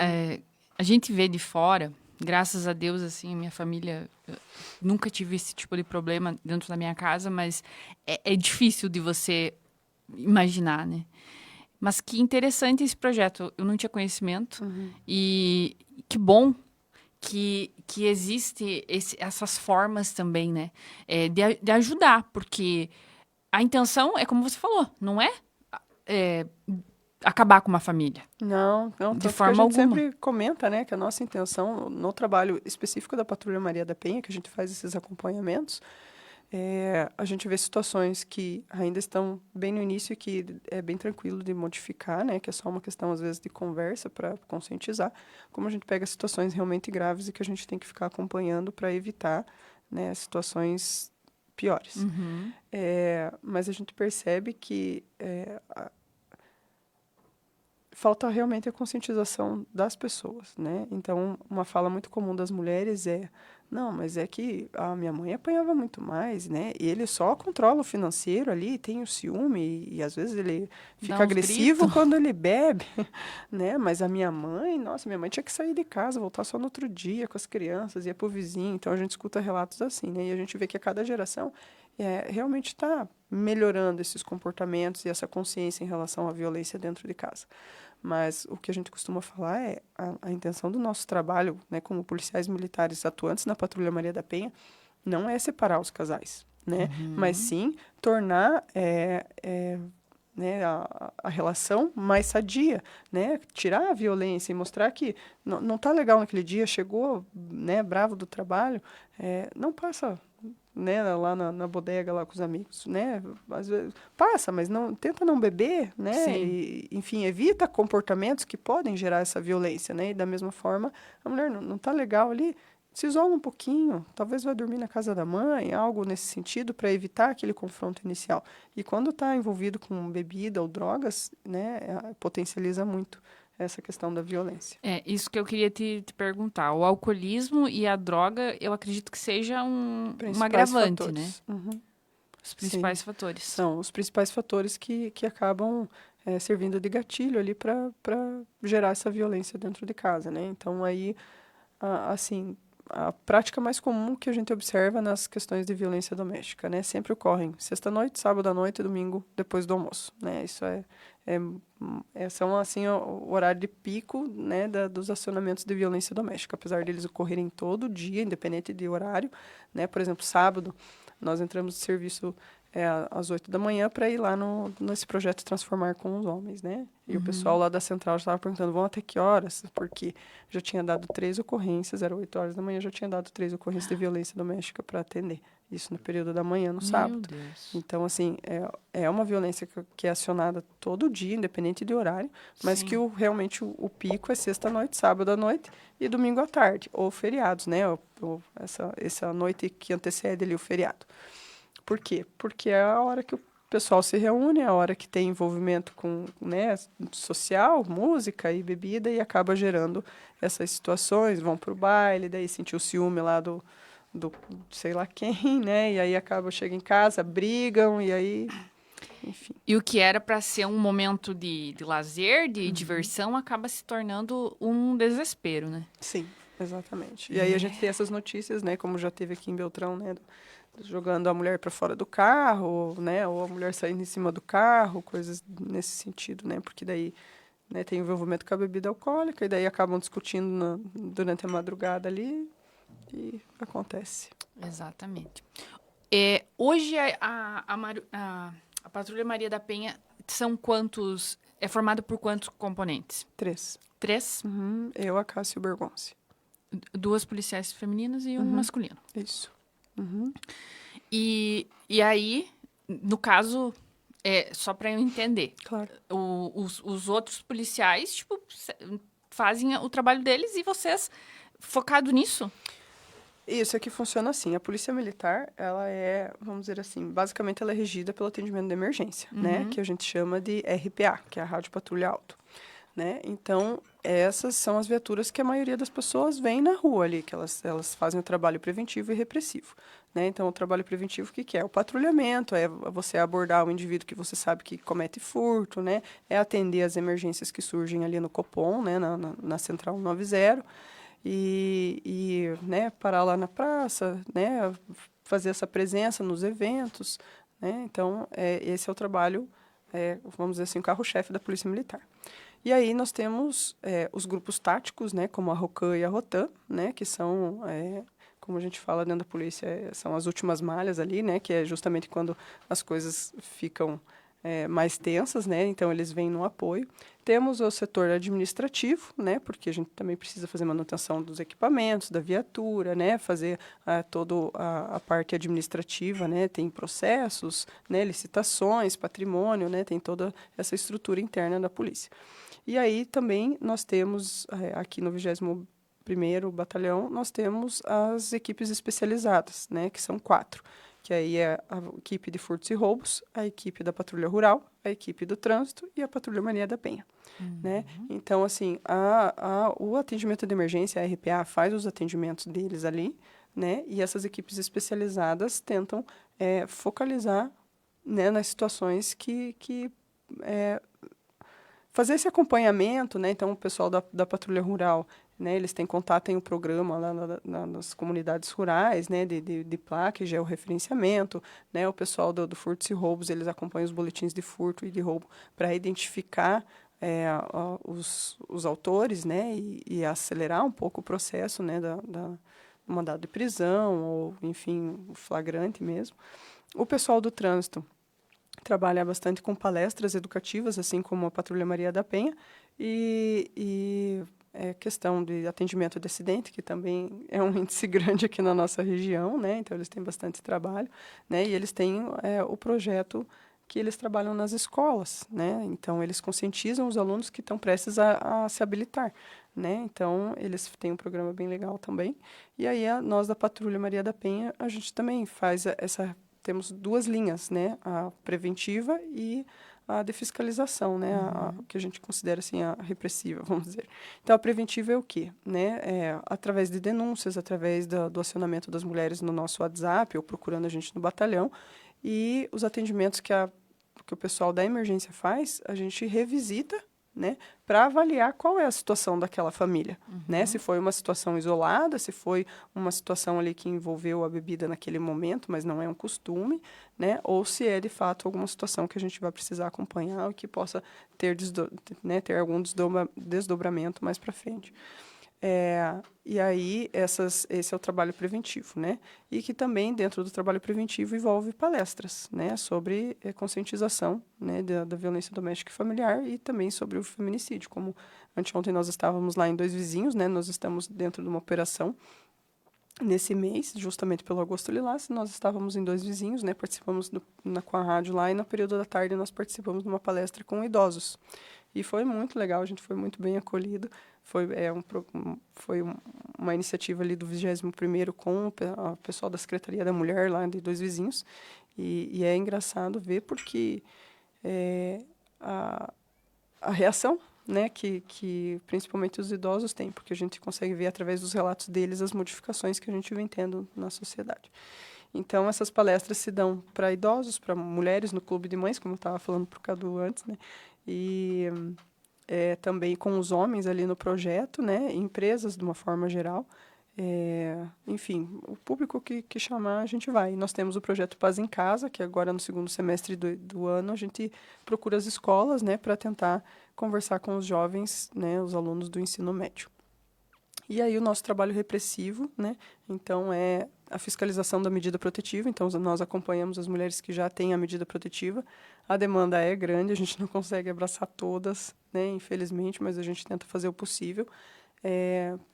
a gente vê de fora, graças a Deus, assim, minha família, eu nunca tive esse tipo de problema dentro da minha casa, mas é difícil de você imaginar, né? Mas que interessante esse projeto, eu não tinha conhecimento, e que bom que existe essas formas também, né, de ajudar, porque a intenção é como você falou, não é acabar com uma família. Não, De tanto que forma a gente alguma. sempre comenta, né, que a nossa intenção no trabalho específico da Patrulha Maria da Penha, que a gente faz esses acompanhamentos, a gente vê situações que ainda estão bem no início e que é bem tranquilo de modificar, né, que é só uma questão, às vezes, de conversa para conscientizar, como a gente pega situações realmente graves e que a gente tem que ficar acompanhando para evitar, né, situações piores. Mas a gente percebe que falta realmente a conscientização das pessoas, né? Então, uma fala muito comum das mulheres é: não, mas é que a minha mãe apanhava muito mais, né? E ele só controla o financeiro ali, tem o ciúme, e às vezes ele fica uns agressivo gritos. quando ele bebe, né? Mas a minha mãe, nossa, minha mãe tinha que sair de casa, voltar só no outro dia com as crianças, ia pro vizinho. Então, a gente escuta relatos assim, né? E a gente vê que a cada geração realmente está melhorando esses comportamentos e essa consciência em relação à violência dentro de casa. Mas o que a gente costuma falar é a intenção do nosso trabalho, né, como policiais militares atuantes na Patrulha Maria da Penha, não é separar os casais, né? Mas sim tornar né, a relação mais sadia, né? Tirar a violência e mostrar que não está legal naquele dia, chegou, né, bravo do trabalho, não passa, né, lá na bodega lá com os amigos, né? Às vezes passa, mas tenta não beber, né? Sim. E, enfim, evita comportamentos que podem gerar essa violência, né? E da mesma forma, a mulher não tá legal ali, se isola um pouquinho, talvez vai dormir na casa da mãe, algo nesse sentido para evitar aquele confronto inicial. E quando está envolvido com bebida ou drogas, né, potencializa muito essa questão da violência. Isso que eu queria te perguntar. O alcoolismo e a droga, eu acredito que seja um agravante, fatores. né? Os principais fatores. São os principais fatores que acabam servindo de gatilho ali para gerar essa violência dentro de casa, né? Então, aí, assim, a prática mais comum que a gente observa nas questões de violência doméstica, né? Sempre ocorrem sexta-noite, sábado à noite e domingo depois do almoço, né? Isso são, assim, o horário de pico, né, dos acionamentos de violência doméstica, apesar deles ocorrerem todo dia, independente de horário, né? Por exemplo, sábado, nós entramos de serviço às 8 da manhã para ir lá nesse projeto Transformar com os Homens, né? E o pessoal lá da central estava perguntando, vão até que horas? Porque já tinha dado 3 ocorrências, eram 8 horas da manhã, já tinha dado 3 ocorrências de violência doméstica para atender. Isso no período da manhã, no sábado. Meu Deus. Então, assim, é uma violência que é acionada todo dia, independente de horário, mas Sim. que realmente o pico é sexta-noite, sábado à noite e domingo à tarde, ou feriados, né? Essa noite que antecede ali o feriado. Por quê? Porque é a hora que o pessoal se reúne, é a hora que tem envolvimento com, né, social, música e bebida, e acaba gerando essas situações, vão pro baile, daí sentir o ciúme lá do sei lá quem, né? E aí chega em casa, brigam, e aí, enfim. E o que era para ser um momento de lazer, de diversão, acaba se tornando um desespero, né? Sim, exatamente. E aí a gente tem essas notícias, né? Como já teve aqui em Beltrão, né? Jogando a mulher para fora do carro, né? Ou a mulher saindo em cima do carro, coisas nesse sentido, né? Porque daí, né, tem envolvimento com a bebida alcoólica e daí acabam discutindo durante a madrugada ali e acontece. Exatamente. Hoje a Patrulha Maria da Penha são quantos? É formada por quantos componentes? 3. 3? Eu, a Cássia e o Bergonce. 2 policiais femininas e um masculino. Isso. E aí, no caso, só para eu entender, Claro. os outros policiais, tipo, fazem o trabalho deles e vocês focado nisso? Isso aqui funciona assim. A Polícia Militar, ela vamos dizer assim, basicamente ela é regida pelo atendimento de emergência, né? Que a gente chama de RPA, que é a Rádio Patrulha Auto. né? Então, essas são as viaturas que a maioria das pessoas vem na rua ali, que elas fazem o trabalho preventivo e repressivo, né? Então, o trabalho preventivo, o que que é? O patrulhamento, é você abordar o indivíduo que você sabe que comete furto, né? É atender as emergências que surgem ali no Copom, né? Na Central 190, né? Parar lá na praça, né? Fazer essa presença nos eventos, né? Então, esse é o trabalho, vamos dizer assim, o carro-chefe da Polícia Militar. E aí nós temos os grupos táticos, né, como a ROCAM e a ROTAM, né, que são, como a gente fala dentro da polícia, são as últimas malhas ali, né, que é justamente quando as coisas ficam mais tensas, né, então eles vêm no apoio. Temos o setor administrativo, né, porque a gente também precisa fazer manutenção dos equipamentos, da viatura, né, fazer toda a parte administrativa, né, tem processos, né, licitações, patrimônio, né, tem toda essa estrutura interna da polícia. E aí também nós temos, aqui no 21º Batalhão, nós temos as equipes especializadas, né, que são 4, que aí é a equipe de furtos e roubos, a equipe da Patrulha Rural, a equipe do Trânsito e a Patrulha Maria da Penha. Né? Então, assim, o atendimento de emergência, a RPA faz os atendimentos deles ali, né, e essas equipes especializadas tentam focalizar, né, nas situações que fazer esse acompanhamento, né? Então, o pessoal da Patrulha Rural, né, eles têm contato, tem um programa lá nas comunidades rurais, né, de placa e georreferenciamento, né? O pessoal do Furtos e Roubos, eles acompanham os boletins de furto e de roubo para identificar os autores, né, e acelerar um pouco o processo, né, do mandado de prisão, ou, enfim, o flagrante mesmo. O pessoal do Trânsito trabalha bastante com palestras educativas, assim como a Patrulha Maria da Penha, e questão de atendimento de acidente, que também é um índice grande aqui na nossa região, né? Então, eles têm bastante trabalho, né? E eles têm o projeto que eles trabalham nas escolas, né? Então, eles conscientizam os alunos que estão prestes a se habilitar, né? Então, eles têm um programa bem legal também. E aí, nós da Patrulha Maria da Penha, a gente também faz temos 2 linhas, né? A preventiva e a de fiscalização, né? A que a gente considera assim a repressiva, vamos dizer. Então, a preventiva é o quê? Né? Através de denúncias, através do acionamento das mulheres no nosso WhatsApp ou procurando a gente no batalhão, e os atendimentos que o pessoal da emergência faz, a gente revisita, né, para avaliar qual é a situação daquela família, né? Se foi uma situação isolada, se foi uma situação ali que envolveu a bebida naquele momento, mas não é um costume, né? Ou se é, de fato, alguma situação que a gente vai precisar acompanhar e que possa ter algum desdobramento mais para frente. E aí, esse é o trabalho preventivo, né? E que também, dentro do trabalho preventivo, envolve palestras, né? Sobre conscientização, né? Da violência doméstica e familiar e também sobre o feminicídio. Como anteontem nós estávamos lá em Dois Vizinhos, né? Nós estamos dentro de uma operação nesse mês, justamente pelo Agosto Lilás, nós estávamos em Dois Vizinhos, né? Participamos com a rádio lá e no período da tarde nós participamos de uma palestra com idosos. E foi muito legal, a gente foi muito bem acolhido. Foi uma iniciativa ali do 21º com o pessoal da Secretaria da Mulher lá de Dois Vizinhos. E é engraçado ver porque a reação, né, que principalmente os idosos têm, porque a gente consegue ver através dos relatos deles as modificações que a gente vem tendo na sociedade. Então, essas palestras se dão para idosos, para mulheres no Clube de Mães, como eu estava falando para o Cadu antes, né? E também com os homens ali no projeto, né? Empresas, de uma forma geral. Enfim, o público que chamar, a gente vai. Nós temos o projeto Paz em Casa, que agora no segundo semestre do ano a gente procura as escolas, né? Para tentar conversar com os jovens, né? Os alunos do ensino médio. E aí o nosso trabalho repressivo, né? Então, é a fiscalização da medida protetiva. Então, nós acompanhamos as mulheres que já têm a medida protetiva. A demanda é grande, a gente não consegue abraçar todas, né? Infelizmente, mas a gente tenta fazer o possível.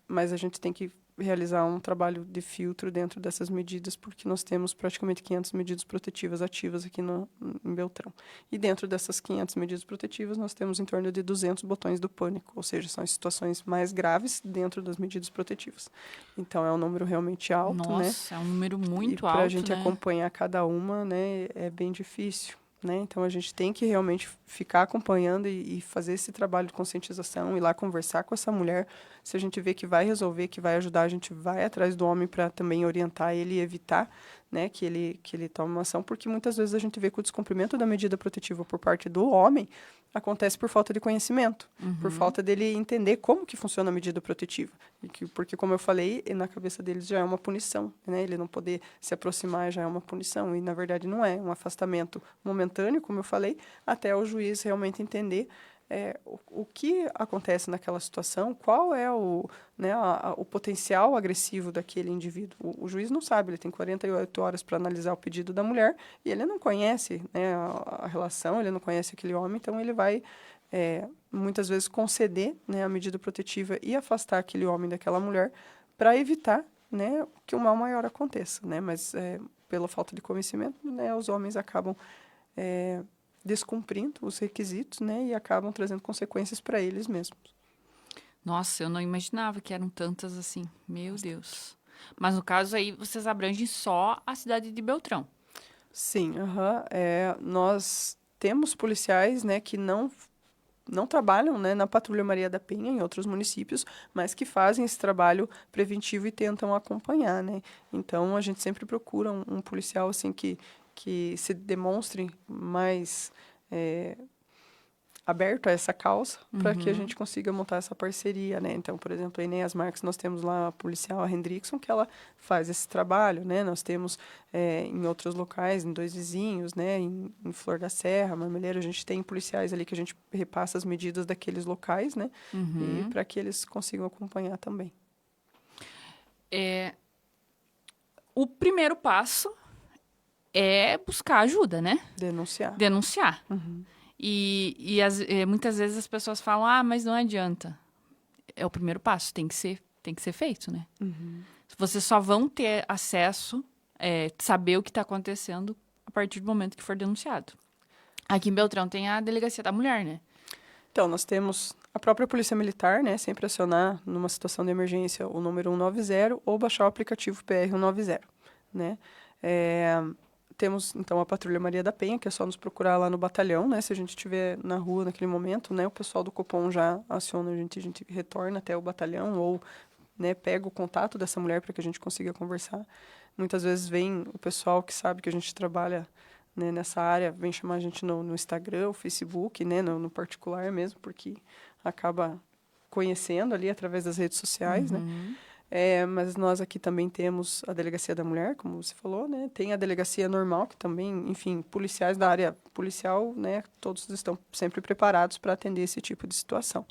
Mas a gente tem que realizar um trabalho de filtro dentro dessas medidas, porque nós temos praticamente 500 medidas protetivas ativas aqui em Beltrão. E dentro dessas 500 medidas protetivas, nós temos em torno de 200 botões do pânico, ou seja, são as situações mais graves dentro das medidas protetivas. Então, é um número realmente alto, né? Nossa, é um número muito alto, para a gente né? acompanhar cada uma, né, é bem difícil. né? Então, a gente tem que realmente ficar acompanhando e fazer esse trabalho de conscientização, ir lá conversar com essa mulher. Se a gente vê que vai resolver, que vai ajudar, a gente vai atrás do homem para também orientar ele e evitar, né, que ele tome uma ação, porque muitas vezes a gente vê que o descumprimento da medida protetiva por parte do homem acontece por falta de conhecimento, por falta dele entender como que funciona a medida protetiva. Porque, como eu falei, na cabeça deles já é uma punição, né? Ele não poder se aproximar já é uma punição, e na verdade não é, um afastamento momentâneo, como eu falei, até o juiz realmente entender o que acontece naquela situação, qual é o potencial agressivo daquele indivíduo. O juiz não sabe, ele tem 48 horas para analisar o pedido da mulher e ele não conhece, né, a relação, ele não conhece aquele homem, então ele vai muitas vezes conceder, né, a medida protetiva e afastar aquele homem daquela mulher para evitar, né, que o mal maior aconteça, né? Mas pela falta de conhecimento, né, os homens acabam descumprindo os requisitos, né, e acabam trazendo consequências para eles mesmos. Nossa, eu não imaginava que eram tantas assim. Meu Deus. Mas no caso aí, vocês abrangem só a cidade de Beltrão. Sim, nós temos policiais, né, que não trabalham, né, na Patrulha Maria da Penha, em outros municípios, mas que fazem esse trabalho preventivo e tentam acompanhar, né? Então, a gente sempre procura um policial, assim, que se demonstre mais aberto a essa causa, para que a gente consiga montar essa parceria, né? Então, por exemplo, em Enéas Marques, nós temos lá a policial, a Hendrickson, que ela faz esse trabalho, né? Nós temos em outros locais, em Dois Vizinhos, né? Em Flor da Serra, Marmeleiro, a gente tem policiais ali que a gente repassa as medidas daqueles locais, né? E para que eles consigam acompanhar também. O primeiro passo é buscar ajuda, né? Denunciar. Denunciar. E muitas vezes as pessoas falam, mas não adianta. É o primeiro passo, tem que ser feito, né? Vocês só vão ter acesso, saber o que está acontecendo a partir do momento que for denunciado. Aqui em Beltrão tem a Delegacia da Mulher, né? Então, nós temos a própria Polícia Militar, né? Sempre acionar, numa situação de emergência, o número 190 ou baixar o aplicativo PR 190, né? Temos, então, a Patrulha Maria da Penha, que é só nos procurar lá no batalhão, né? Se a gente estiver na rua naquele momento, né? O pessoal do Copom já aciona, a gente retorna até o batalhão ou, né, pega o contato dessa mulher para que a gente consiga conversar. Muitas vezes vem o pessoal que sabe que a gente trabalha, né, nessa área, vem chamar a gente no Instagram, no Facebook, né? No particular mesmo, porque acaba conhecendo ali através das redes sociais, né? Mas nós aqui também temos a Delegacia da Mulher, como você falou, né? Tem a Delegacia Normal, que também, enfim, policiais da área policial, né? Todos estão sempre preparados para atender esse tipo de situação,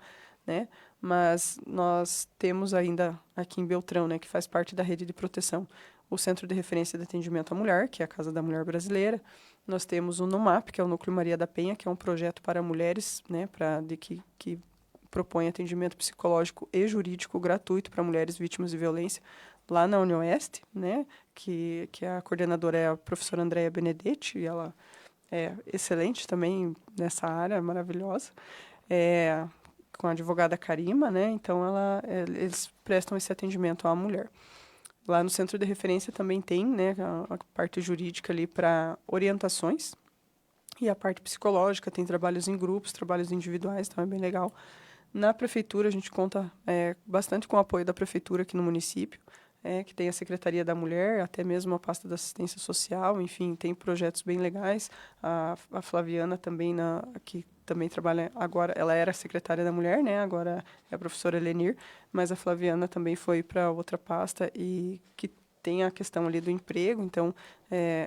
né? Mas nós temos ainda aqui em Beltrão, né, que faz parte da rede de proteção, o Centro de Referência de Atendimento à Mulher, que é a Casa da Mulher Brasileira. Nós temos o NUMAP, que é o Núcleo Maria da Penha, que é um projeto para mulheres, né, que propõe atendimento psicológico e jurídico gratuito para mulheres vítimas de violência, lá na Unioeste, né, que a coordenadora é a professora Andréa Benedetti, e ela é excelente também nessa área, maravilhosa, com a advogada Karima, né, então eles prestam esse atendimento à mulher. Lá no Centro de Referência também tem, né, a parte jurídica ali para orientações, e a parte psicológica, tem trabalhos em grupos, trabalhos individuais, então é bem legal. Na prefeitura, a gente conta bastante com o apoio da prefeitura aqui no município, que tem a Secretaria da Mulher, até mesmo a pasta da assistência social, enfim, tem projetos bem legais. A Flaviana também, que também trabalha agora, ela era secretária da Mulher, né? Agora é a professora Lenir, mas a Flaviana também foi para outra pasta e que tem a questão ali do emprego. Então,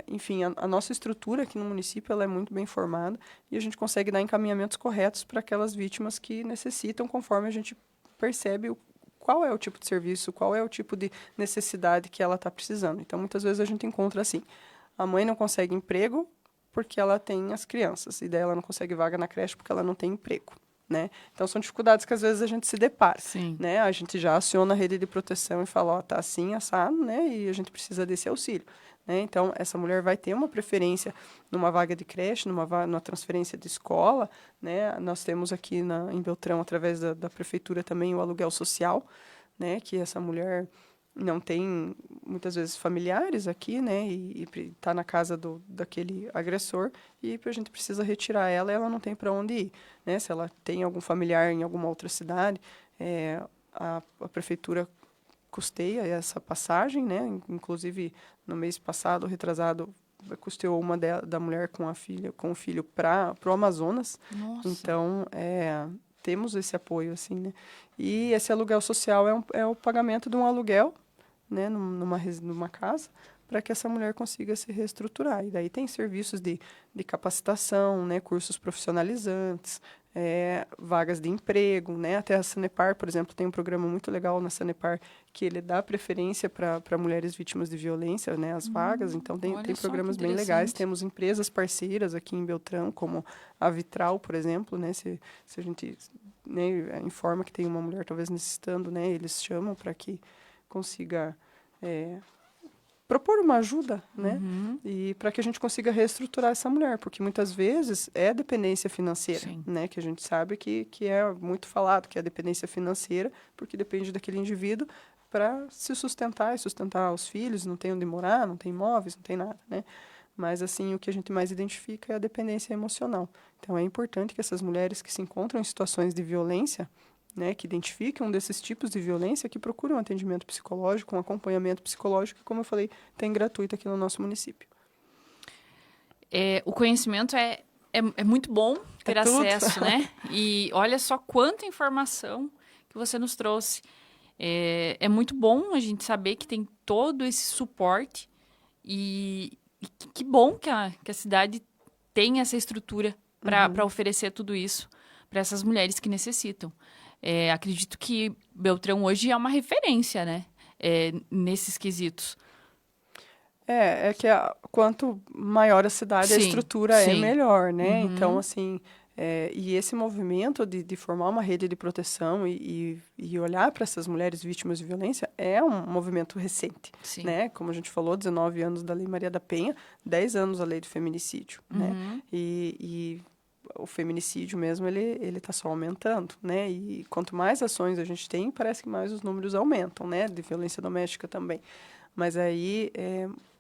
enfim, a nossa estrutura aqui no município ela é muito bem formada e a gente consegue dar encaminhamentos corretos para aquelas vítimas que necessitam, conforme a gente percebe qual é o tipo de serviço, qual é o tipo de necessidade que ela está precisando. Então, muitas vezes a gente encontra assim, a mãe não consegue emprego porque ela tem as crianças, e daí ela não consegue vaga na creche porque ela não tem emprego, né? Então, são dificuldades que às vezes a gente se depara. Sim. Né? A gente já aciona a rede de proteção e fala, tá assim, assado, né? E a gente precisa desse auxílio. Né? Então, essa mulher vai ter uma preferência numa vaga de creche, numa transferência de escola, né? Nós temos aqui em Beltrão, através da prefeitura também, o aluguel social, né? Que essa mulher não tem muitas vezes familiares aqui, né, e está na casa daquele agressor, e a gente precisa retirar ela e ela não tem para onde ir, né? Se ela tem algum familiar em alguma outra cidade, a prefeitura custeia essa passagem, né? Inclusive, no mês passado, retrasado, custeou uma da mulher com o filho para o Amazonas. Nossa. Então, temos esse apoio, assim, né? E esse aluguel social é o pagamento de um aluguel, né, numa casa, para que essa mulher consiga se reestruturar. E daí tem serviços de capacitação, né, cursos profissionalizantes, vagas de emprego, né? Até a Sanepar, por exemplo, tem um programa muito legal na Sanepar que ele dá preferência para mulheres vítimas de violência, né, as vagas. Então, tem programas bem legais. Temos empresas parceiras aqui em Beltrão, como a Vitral, por exemplo, né? Se a gente, né, informa que tem uma mulher talvez necessitando, né, eles chamam para que consiga propor uma ajuda, né? E para que a gente consiga reestruturar essa mulher, porque muitas vezes é dependência financeira, Sim. né? Que a gente sabe que é muito falado, que é a dependência financeira, porque depende daquele indivíduo para se sustentar e sustentar os filhos, não tem onde morar, não tem imóveis, não tem nada, né? Mas, assim, o que a gente mais identifica é a dependência emocional. Então, é importante que essas mulheres que se encontram em situações de violência, né, que identificam desses tipos de violência, que procuram um atendimento psicológico, um acompanhamento psicológico, que, como eu falei, tem gratuito aqui no nosso município. O conhecimento é muito bom ter acesso, né? E olha só quanta informação que você nos trouxe. É muito bom a gente saber que tem todo esse suporte e que bom que a cidade tem essa estrutura para oferecer tudo isso para essas mulheres que necessitam. Acredito que Beltrão hoje é uma referência, né? Nesses quesitos. Que quanto maior a cidade, a estrutura é melhor, né? Então, assim, e esse movimento de formar uma rede de proteção e olhar para essas mulheres vítimas de violência é um movimento recente, né? Como a gente falou, 19 anos da Lei Maria da Penha, 10 anos da Lei do Feminicídio, né? E o feminicídio mesmo, ele está só aumentando, né? E quanto mais ações a gente tem, parece que mais os números aumentam, né? De violência doméstica também. Mas aí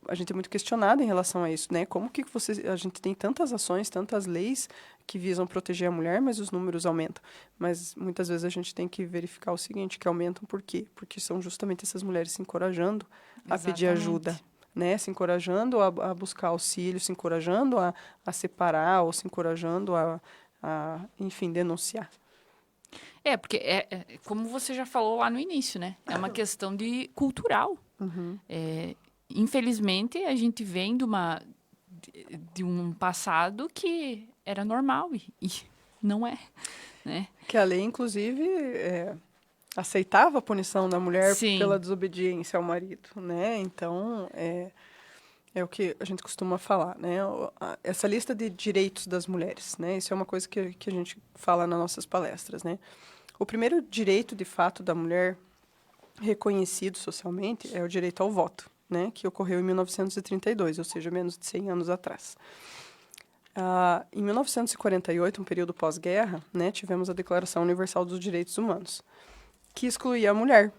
a gente é muito questionado em relação a isso, né? Como que a gente tem tantas ações, tantas leis que visam proteger a mulher, mas os números aumentam. Mas muitas vezes a gente tem que verificar o seguinte, que aumentam por quê? Porque são justamente essas mulheres se encorajando a pedir ajuda, né? Se encorajando a buscar auxílio, se encorajando a separar ou se encorajando enfim, denunciar. Porque como você já falou lá no início, né? É uma questão cultural. Infelizmente, a gente vem de um passado que era normal e não é, né? Que a lei, inclusive, aceitava a punição da mulher pela desobediência ao marido, né? Então, é o que a gente costuma falar, né? Essa lista de direitos das mulheres, né? Isso é uma coisa que a gente fala nas nossas palestras, né? O primeiro direito, de fato, da mulher reconhecido socialmente é o direito ao voto, né? Que ocorreu em 1932, ou seja, menos de 100 anos atrás. Em 1948, um período pós-guerra, né, tivemos a Declaração Universal dos Direitos Humanos, que excluía a mulher,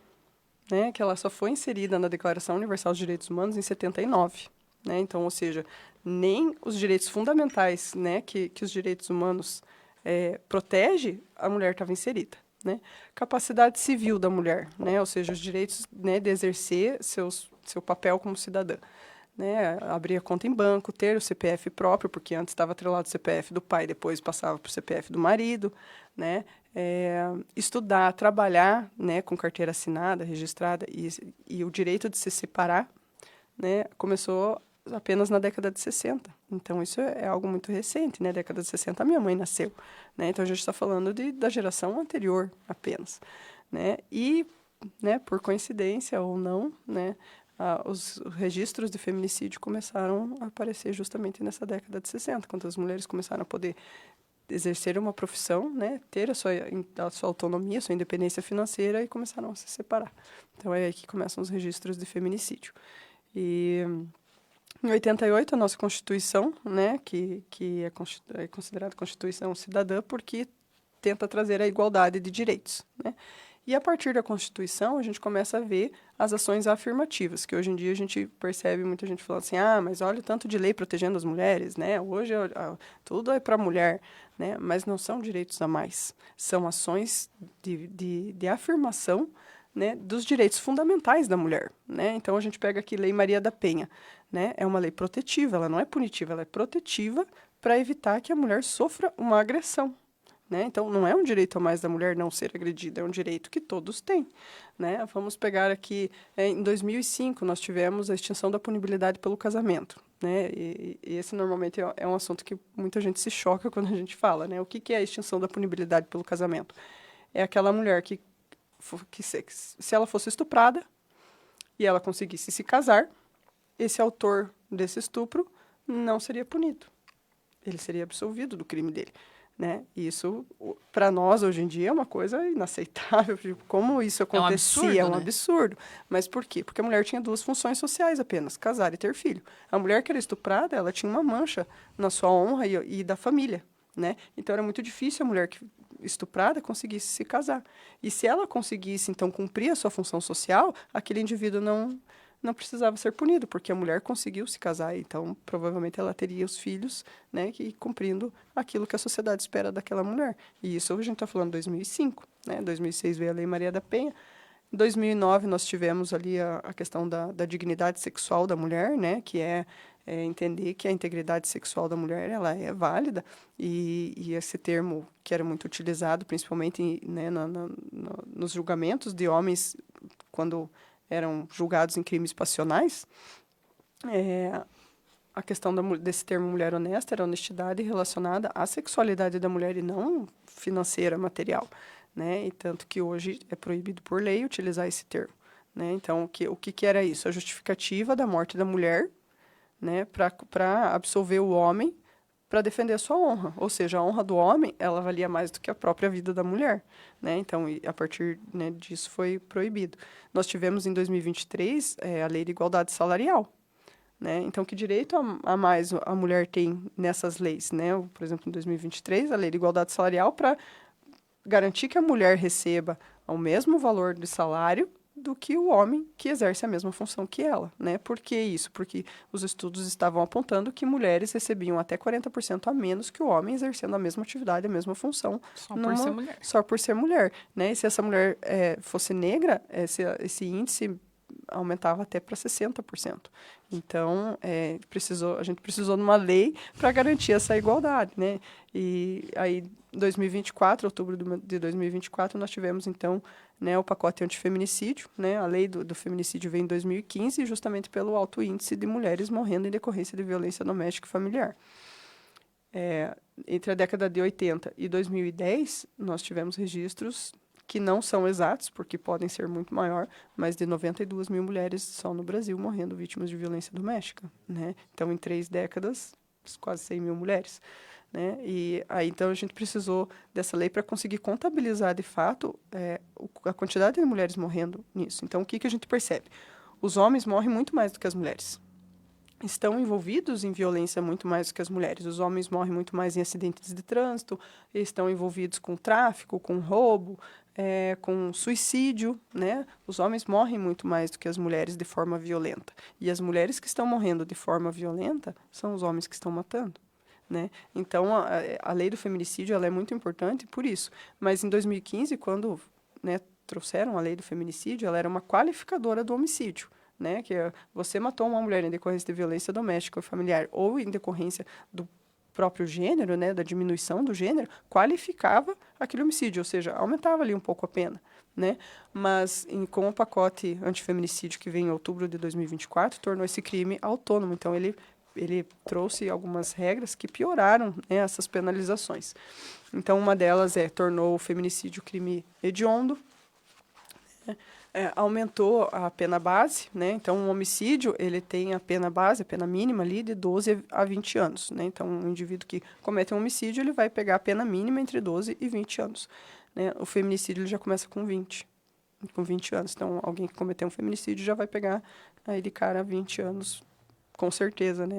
né? Que ela só foi inserida na Declaração Universal dos Direitos Humanos em 79. Né? Então, ou seja, nem os direitos fundamentais, né, que os direitos humanos protege, a mulher estava inserida. Né? Capacidade civil da mulher, né? Ou seja, os direitos, né, de exercer seu papel como cidadã. Né? Abrir a conta em banco, ter o CPF próprio, porque antes estava atrelado ao CPF do pai, depois passava para o CPF do marido. Né? Estudar, trabalhar, né, com carteira assinada, registrada, e o direito de se separar, né, começou apenas na década de 60. Então, isso é algo muito recente, né? Década de 60, a minha mãe nasceu, né? Então, a gente está falando da geração anterior apenas, né? E, né, por coincidência ou não, né, os registros de feminicídio começaram a aparecer justamente nessa década de 60, quando as mulheres começaram a poder exercer uma profissão, né, ter a sua autonomia, a sua independência financeira e começaram a se separar. Então, é aí que começam os registros de feminicídio. E em 88, a nossa Constituição, né, que é considerada Constituição Cidadã, porque tenta trazer a igualdade de direitos, né? E a partir da Constituição, a gente começa a ver as ações afirmativas, que hoje em dia a gente percebe muita gente falando assim, mas olha o tanto de lei protegendo as mulheres, né? Hoje tudo é para a mulher, né? Mas não são direitos a mais, são ações de afirmação, né, dos direitos fundamentais da mulher, né? Então a gente pega aqui Lei Maria da Penha, né? É uma lei protetiva, ela não é punitiva, ela é protetiva para evitar que a mulher sofra uma agressão. Né? Então, não é um direito a mais da mulher não ser agredida, é um direito que todos têm. Né? Vamos pegar aqui, em 2005, nós tivemos a extinção da punibilidade pelo casamento. Né? E esse, normalmente, é um assunto que muita gente se choca quando a gente fala. Né? O que é a extinção da punibilidade pelo casamento? É aquela mulher que se ela fosse estuprada e ela conseguisse se casar, esse autor desse estupro não seria punido. Ele seria absolvido do crime dele. Né? Isso, para nós, hoje em dia, é uma coisa inaceitável. Como isso acontecia? É um absurdo, um absurdo. Mas por quê? Porque a mulher tinha 2 funções sociais apenas, casar e ter filho. A mulher que era estuprada, ela tinha uma mancha na sua honra e da família. Né? Então, era muito difícil a mulher estuprada conseguisse se casar. E se ela conseguisse, então, cumprir a sua função social, aquele indivíduo não precisava ser punido, porque a mulher conseguiu se casar, então provavelmente ela teria os filhos, né, que cumprindo aquilo que a sociedade espera daquela mulher. E isso a gente está falando de 2005, né, 2006 veio a Lei Maria da Penha, em 2009 nós tivemos ali a questão da dignidade sexual da mulher, né, que é entender que a integridade sexual da mulher ela é válida, e esse termo que era muito utilizado, principalmente né, nos julgamentos de homens, quando eram julgados em crimes passionais, a questão desse termo mulher honesta era honestidade relacionada à sexualidade da mulher e não financeira, material, né? E tanto que hoje é proibido por lei utilizar esse termo, né? Então, o que era isso? A justificativa da morte da mulher, né, para absolver o homem para defender a sua honra. Ou seja, a honra do homem, ela valia mais do que a própria vida da mulher. Né? Então, a partir né, disso foi proibido. Nós tivemos, em 2023, a Lei de Igualdade Salarial. Né? Então, que direito a mais a mulher tem nessas leis? Né? Por exemplo, em 2023, a Lei de Igualdade Salarial para garantir que a mulher receba o mesmo valor de salário do que o homem que exerce a mesma função que ela, né? Por que isso? Porque os estudos estavam apontando que mulheres recebiam até 40% a menos que o homem exercendo a mesma atividade, a mesma função. Por ser mulher. Só por ser mulher, né? E se essa mulher fosse negra, esse índice aumentava até para 60%. Então, a gente precisou de uma lei para garantir essa igualdade, né? E aí, em 2024, outubro de 2024, nós tivemos, então, né, o pacote antifeminicídio, né? A lei do feminicídio veio em 2015, justamente pelo alto índice de mulheres morrendo em decorrência de violência doméstica e familiar. Entre a década de 80 e 2010, nós tivemos registros que não são exatos, porque podem ser muito maior, mas de 92 mil mulheres só no Brasil morrendo vítimas de violência doméstica, né? Então, em 3 décadas, quase 100 mil mulheres. Né? E aí, então, a gente precisou dessa lei para conseguir contabilizar, de fato, a quantidade de mulheres morrendo nisso. Então, o que a gente percebe? Os homens morrem muito mais do que as mulheres. Estão envolvidos em violência muito mais do que as mulheres. Os homens morrem muito mais em acidentes de trânsito, estão envolvidos com tráfico, com roubo, com suicídio, né? Os homens morrem muito mais do que as mulheres de forma violenta. E as mulheres que estão morrendo de forma violenta são os homens que estão matando. Né? Então, a lei do feminicídio ela é muito importante por isso. Mas em 2015, quando né, trouxeram a lei do feminicídio, ela era uma qualificadora do homicídio. Né? Que você matou uma mulher em decorrência de violência doméstica ou familiar ou em decorrência do próprio gênero, né, da diminuição do gênero, qualificava aquele homicídio, ou seja, aumentava ali um pouco a pena. Né? Mas com o pacote antifeminicídio que veio em outubro de 2024, tornou esse crime autônomo. Então, ele trouxe algumas regras que pioraram né, essas penalizações. Então, uma delas tornou o feminicídio crime hediondo, né? Aumentou a pena base, né? Então, um homicídio, ele tem a pena base, a pena mínima ali de 12 a 20 anos, né? Então, um indivíduo que comete um homicídio, ele vai pegar a pena mínima entre 12 e 20 anos. Né? O feminicídio, ele já começa com 20 anos. Então, alguém que cometeu um feminicídio já vai pegar aí de cara 20 anos, com certeza, né,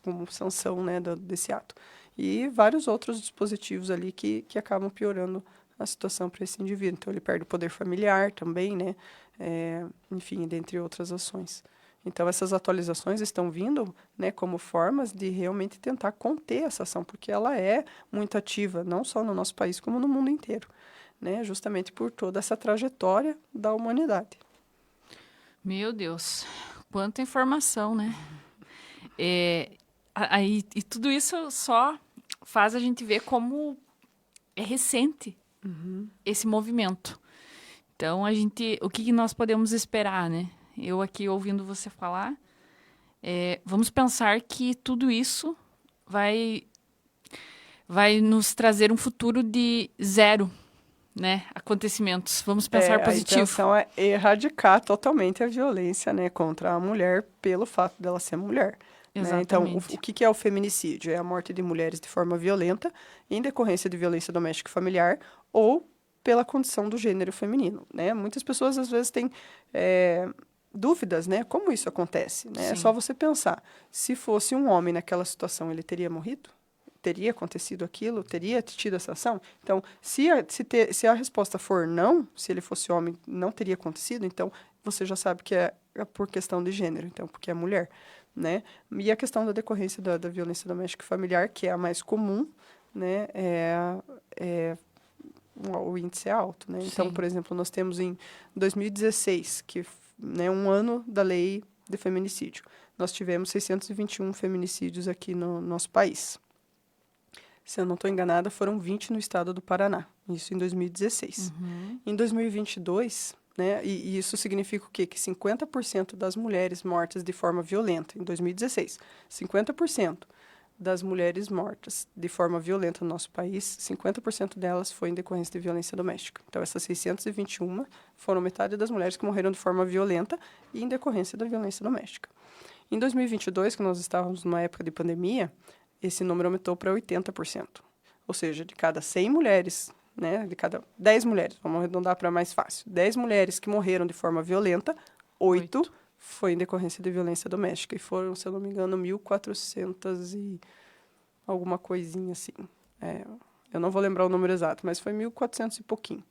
como sanção né, desse ato. E vários outros dispositivos ali que acabam piorando a situação para esse indivíduo. Então, ele perde o poder familiar também, né? Enfim, dentre outras ações. Então, essas atualizações estão vindo, né, como formas de realmente tentar conter essa ação, porque ela é muito ativa, não só no nosso país, como no mundo inteiro, né? Justamente por toda essa trajetória da humanidade. Meu Deus, quanta informação, né? E tudo isso só faz a gente ver como é recente esse movimento. Então, o que nós podemos esperar, né? Eu aqui ouvindo você falar, vamos pensar que tudo isso vai nos trazer um futuro de zero, né, acontecimentos. Vamos pensar positivo. A intenção é erradicar totalmente a violência, né, contra a mulher pelo fato dela ser mulher. Né? Então, o que é o feminicídio? É a morte de mulheres de forma violenta, em decorrência de violência doméstica e familiar, ou pela condição do gênero feminino. Né? Muitas pessoas, às vezes, têm dúvidas, né? Como isso acontece? Né? É só você pensar. Se fosse um homem naquela situação, ele teria morrido? Teria acontecido aquilo? Teria tido essa ação? Então, se a resposta for não, se ele fosse homem, não teria acontecido, então você já sabe que é por questão de gênero, então, porque é mulher, né? E a questão da decorrência da violência doméstica e familiar, que é a mais comum, né? O índice é alto, né? Então, por exemplo, nós temos em 2016, que, né, um ano da lei de feminicídio, nós tivemos 621 feminicídios aqui no nosso país. Se eu não estou enganada, foram 20 no estado do Paraná. Isso em 2016. Em 2022, né, e isso significa o quê? Que 50% das mulheres mortas de forma violenta, em 2016, 50% das mulheres mortas de forma violenta no nosso país, 50% delas foi em decorrência de violência doméstica. Então, essas 621 foram metade das mulheres que morreram de forma violenta e em decorrência da violência doméstica. Em 2022, que nós estávamos numa época de pandemia, esse número aumentou para 80%. Ou seja, de cada 100 mulheres, né, de cada 10 mulheres, vamos arredondar para mais fácil, 10 mulheres que morreram de forma violenta, 8 foi em decorrência de violência doméstica. E foram, se eu não me engano, 1.400 e alguma coisinha assim. Eu não vou lembrar o número exato, mas foi 1.400 e pouquinho.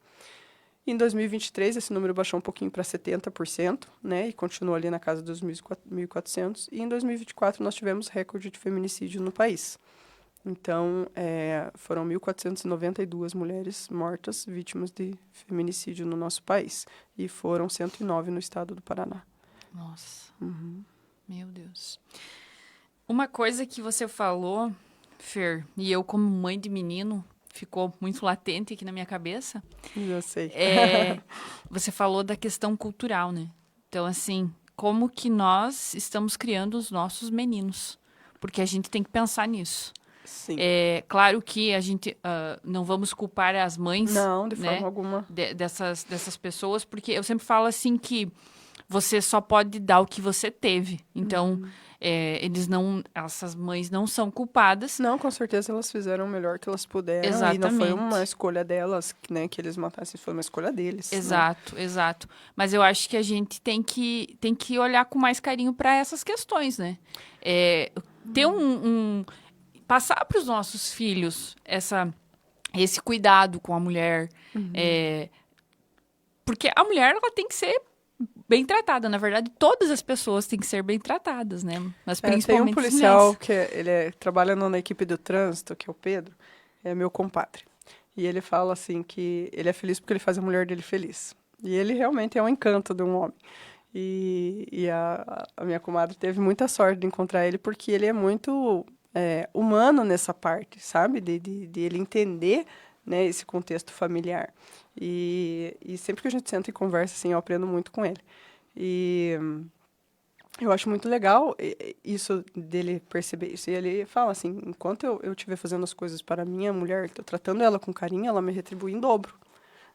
Em 2023, esse número baixou um pouquinho para 70%, né, e continua ali na casa dos 1.400. E em 2024, nós tivemos recorde de feminicídio no país. Então, foram 1.492 mulheres mortas, vítimas de feminicídio no nosso país. E foram 109 no estado do Paraná. Nossa, meu Deus. Uma coisa que você falou, Fer, e eu como mãe de menino, ficou muito latente aqui na minha cabeça. Já sei. Você falou da questão cultural, né? Então, assim, como que nós estamos criando os nossos meninos? Porque a gente tem que pensar nisso. Sim. Claro que a gente não vamos culpar as mães. Não, de né, forma alguma. Dessas pessoas, porque eu sempre falo assim que você só pode dar o que você teve. Então, essas mães não são culpadas. Não, com certeza elas fizeram o melhor que elas puderam. Exatamente. E não foi uma escolha delas, né, que eles matassem, foi uma escolha deles. Exato, né? Exato. Mas eu acho que a gente tem que olhar com mais carinho para essas questões, né? Ter passar para os nossos filhos esse cuidado com a mulher. Porque a mulher, ela tem que ser bem tratada. Na verdade, todas as pessoas têm que ser bem tratadas, né? Mas principalmente tem um policial que ele trabalha na equipe do trânsito, que é o Pedro, é meu compadre. E ele fala assim que ele é feliz porque ele faz a mulher dele feliz. E ele realmente é um encanto de um homem. E a minha comadre teve muita sorte de encontrar ele porque ele é muito humano nessa parte, sabe? De ele entender, né, esse contexto familiar. E sempre que a gente senta e conversa, assim, eu aprendo muito com ele. E eu acho muito legal isso dele perceber isso. E ele fala assim, enquanto eu estiver fazendo as coisas para a minha mulher, estou tratando ela com carinho, ela me retribui em dobro.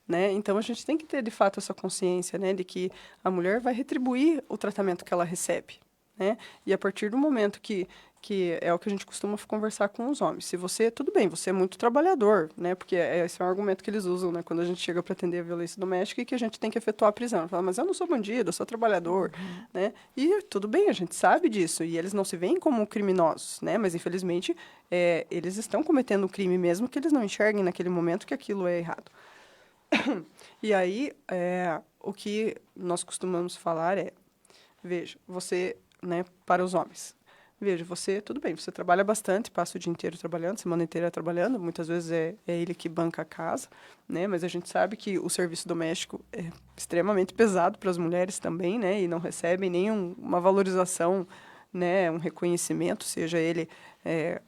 Né? Então, a gente tem que ter, de fato, essa consciência, né, de que a mulher vai retribuir o tratamento que ela recebe. Né? E a partir do momento que é o que a gente costuma conversar com os homens. Se você, tudo bem, você é muito trabalhador, né? Porque esse é um argumento que eles usam, né? Quando a gente chega para atender a violência doméstica e que a gente tem que efetuar a prisão. Fala, mas eu não sou bandido, eu sou trabalhador, né? E tudo bem, a gente sabe disso. E eles não se veem como criminosos, né? Mas, infelizmente, eles estão cometendo um crime mesmo que eles não enxerguem naquele momento que aquilo é errado. E aí, o que nós costumamos falar é, veja, você, né, para os homens, veja, você, tudo bem, você trabalha bastante, passa o dia inteiro trabalhando, semana inteira trabalhando, muitas vezes é ele que banca a casa, né, mas a gente sabe que o serviço doméstico é extremamente pesado para as mulheres também, né, e não recebem nenhuma valorização, né, um reconhecimento, seja ele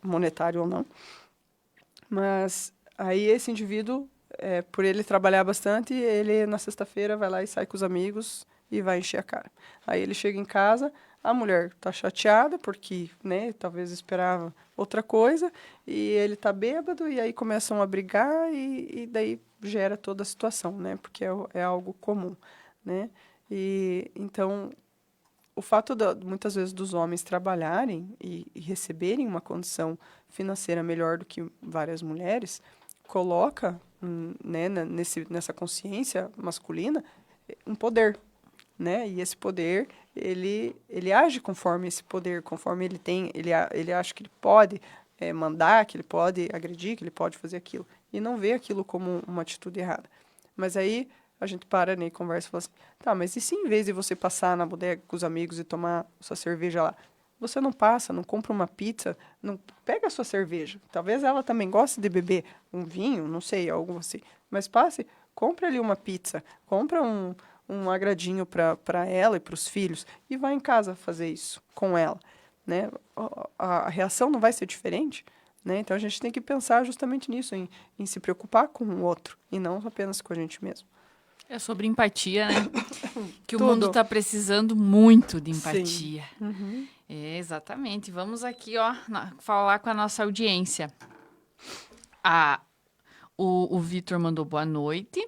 monetário ou não. Mas aí esse indivíduo, por ele trabalhar bastante, ele na sexta-feira vai lá e sai com os amigos e vai encher a cara. Aí ele chega em casa, a mulher está chateada porque, né, talvez esperava outra coisa, e ele está bêbado, e aí começam a brigar e daí gera toda a situação, né, porque é algo comum, né. E então o fato muitas vezes dos homens trabalharem e receberem uma condição financeira melhor do que várias mulheres coloca, né, nessa consciência masculina um poder, né? E esse poder ele age conforme esse poder, conforme ele acha que ele pode mandar, que ele pode agredir, que ele pode fazer aquilo e não vê aquilo como uma atitude errada. Mas aí a gente para, né, e conversa e fala assim, tá, mas e se em vez de você passar na bodega com os amigos e tomar sua cerveja lá, você não passa, não compra uma pizza, não pega a sua cerveja. Talvez ela também goste de beber um vinho, não sei, algo assim. Mas passe, compra ali uma pizza, compra um agradinho para ela e para os filhos e vai em casa fazer isso com ela, né? A reação não vai ser diferente, né? Então a gente tem que pensar justamente nisso, em se preocupar com o outro e não apenas com a gente mesmo. É sobre empatia, né? Que o Tudo. mundo está precisando muito de empatia. Sim. Uhum. É, exatamente. Vamos aqui, ó, falar com a nossa audiência. O Vitor mandou boa noite.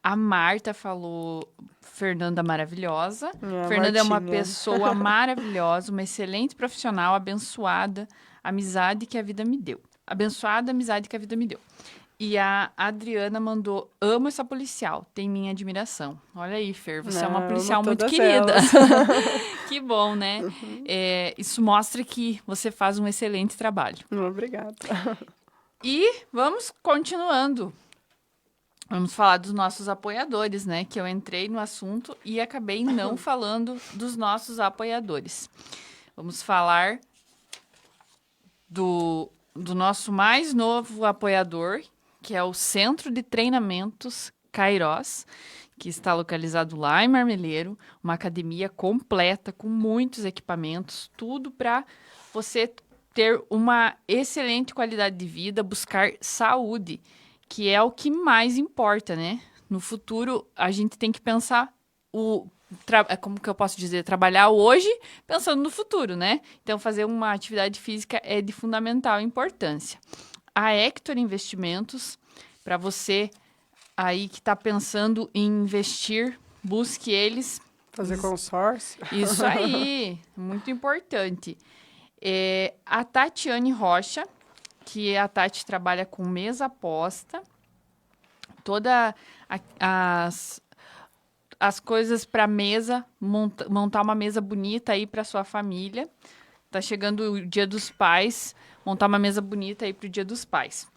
A Marta falou, Fernanda maravilhosa. Fernanda é uma Martinha. pessoa maravilhosa, uma excelente profissional, abençoada, amizade que a vida me deu. Abençoada amizade que a vida me deu. E a Adriana mandou, amo essa policial, tem minha admiração. Olha aí, Fer, você é uma policial amo muito todas querida. elas. Que bom, né? Isso mostra que você faz um excelente trabalho. Obrigada. E vamos continuando. Vamos falar dos nossos apoiadores, né? Que eu entrei no assunto e acabei não falando dos nossos apoiadores. Vamos falar do nosso mais novo apoiador, que é o Centro de Treinamentos Kairos, que está localizado lá em Marmeleiro, uma academia completa, com muitos equipamentos, tudo para você ter uma excelente qualidade de vida, buscar saúde, que é o que mais importa, né? No futuro, a gente tem que pensar como que eu posso dizer? Trabalhar hoje pensando no futuro, né? Então, fazer uma atividade física é de fundamental importância. A Hector Investimentos, para você aí que está pensando em investir, busque eles. Fazer consórcio. Isso aí, muito importante. A Tatiane Rocha, que a Tati trabalha com mesa aposta, todas as coisas para mesa, montar uma mesa bonita aí para sua família. Tá chegando o Dia dos Pais, montar uma mesa bonita aí pro Dia dos Pais.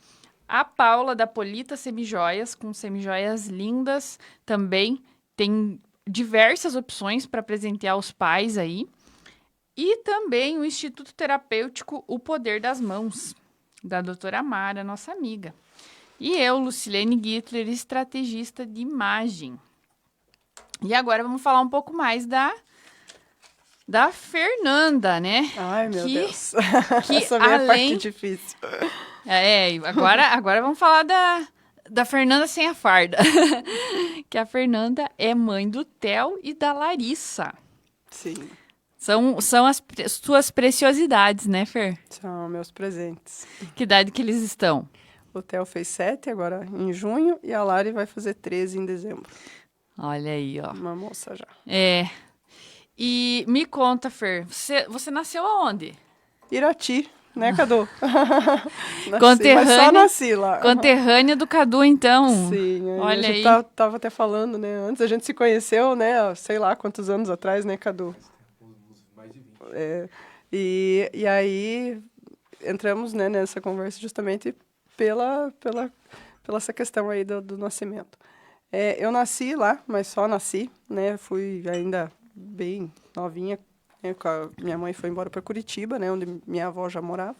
A Paula da Polita Semijoias, com semijoias lindas, também tem diversas opções para presentear os pais aí. E também o Instituto Terapêutico O Poder das Mãos, da doutora Mara, nossa amiga. E eu, Lucilene Gittler, estrategista de imagem. E agora vamos falar um pouco mais da Fernanda, né? Ai, meu Deus. Que Essa é a parte difícil. Agora vamos falar da Fernanda sem a farda. Que a Fernanda é mãe do Theo e da Larissa. Sim. São as suas preciosidades, né, Fer? São meus presentes. Que idade que eles estão? O Theo fez 7 agora em junho e a Lari vai fazer 13 em dezembro. Olha aí, ó. Uma moça já. E me conta, Fer, você nasceu aonde? Irati, né, Cadu? Conterrânea, mas só nasci lá. Conterrânea do Cadu, então. Sim, olha a gente aí. Tava até falando, né? Antes a gente se conheceu, né? Sei lá quantos anos atrás, né, Cadu? Mais de 20. E aí entramos, né, nessa conversa justamente pela essa questão aí do nascimento. Eu nasci lá, mas só nasci, né? Fui ainda bem novinha, né? Minha mãe foi embora para Curitiba, né? Onde minha avó já morava.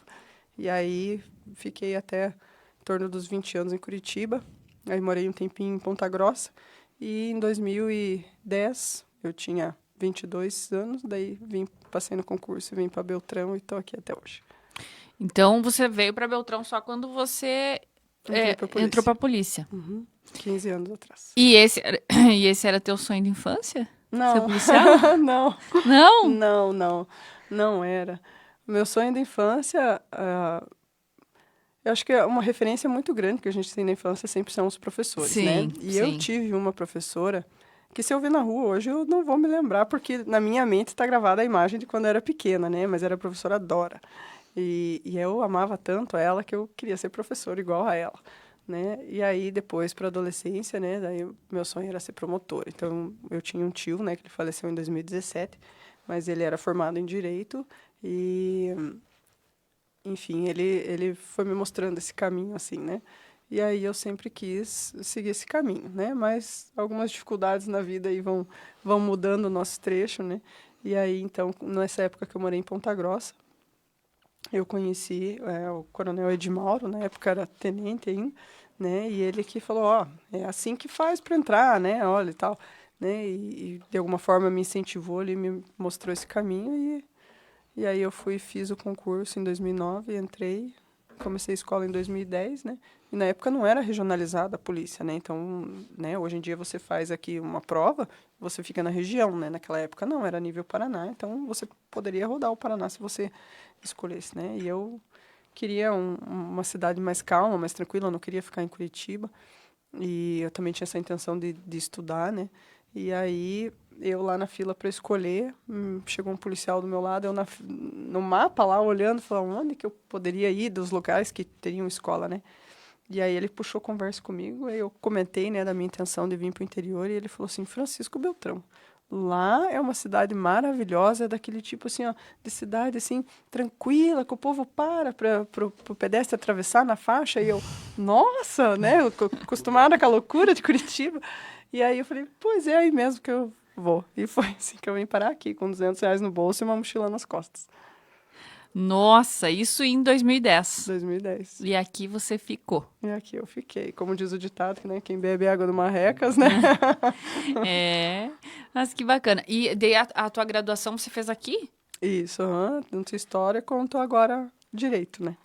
E aí fiquei até em torno dos 20 anos em Curitiba. Aí morei um tempinho em Ponta Grossa. E em 2010 eu tinha 22 anos, daí passei no concurso e vim para Beltrão e estou aqui até hoje. Então, você veio para Beltrão só quando você entrou para a polícia. 15 anos atrás. E e esse era teu sonho de infância? Ser Não, policial? não, Não? não era. Meu sonho da infância, eu acho que é uma referência muito grande que a gente tem na infância sempre são os professores, né? Sim, E sim. eu tive uma professora que se eu ver na rua hoje eu não vou me lembrar, porque na minha mente está gravada a imagem de quando eu era pequena, né? Mas era a professora Dora. E eu amava tanto ela que eu queria ser professora igual a ela, né? E aí depois para adolescência, né? Daí meu sonho era ser promotor. Então eu tinha um tio, né? Que ele faleceu em 2017, mas ele era formado em direito e, enfim, ele foi me mostrando esse caminho assim, né? E aí eu sempre quis seguir esse caminho, né? Mas algumas dificuldades na vida aí vão mudando o nosso trecho, né? E aí então nessa época que eu morei em Ponta Grossa eu conheci o Coronel Edmauro, na época era tenente ainda, né? E ele que falou, ó, é assim que faz para entrar, né? Olha e tal, né? E de alguma forma me incentivou, ele me mostrou esse caminho e aí eu fiz o concurso em 2009, entrei, comecei a escola em 2010, né? E na época não era regionalizada a polícia, né? Então, né, hoje em dia você faz aqui uma prova, você fica na região, né? Naquela época não, era nível Paraná, então você poderia rodar o Paraná se você escolhesse, né? E eu queria uma cidade mais calma, mais tranquila, eu não queria ficar em Curitiba. E eu também tinha essa intenção de estudar, né? E aí, eu lá na fila para escolher, chegou um policial do meu lado, eu no mapa lá, olhando, falando onde que eu poderia ir, dos locais que teriam escola, né? E aí ele puxou conversa comigo, aí eu comentei, né, da minha intenção de vir para o interior, e ele falou assim, Francisco Beltrão, lá é uma cidade maravilhosa, é daquele tipo assim, ó, de cidade assim, tranquila, que o povo para o pedestre atravessar na faixa, e eu, nossa, né, eu acostumada com a loucura de Curitiba. E aí eu falei, pois é aí mesmo que eu vou. E foi assim que eu vim parar aqui, com R$ 200 no bolso e uma mochila nas costas. Nossa, isso em 2010. 2010. E aqui você ficou. E aqui eu fiquei. Como diz o ditado, né? Quem bebe água do Marrecas, né? É, mas que bacana. E daí a tua graduação você fez aqui? Isso, tanto história quanto agora direito, né?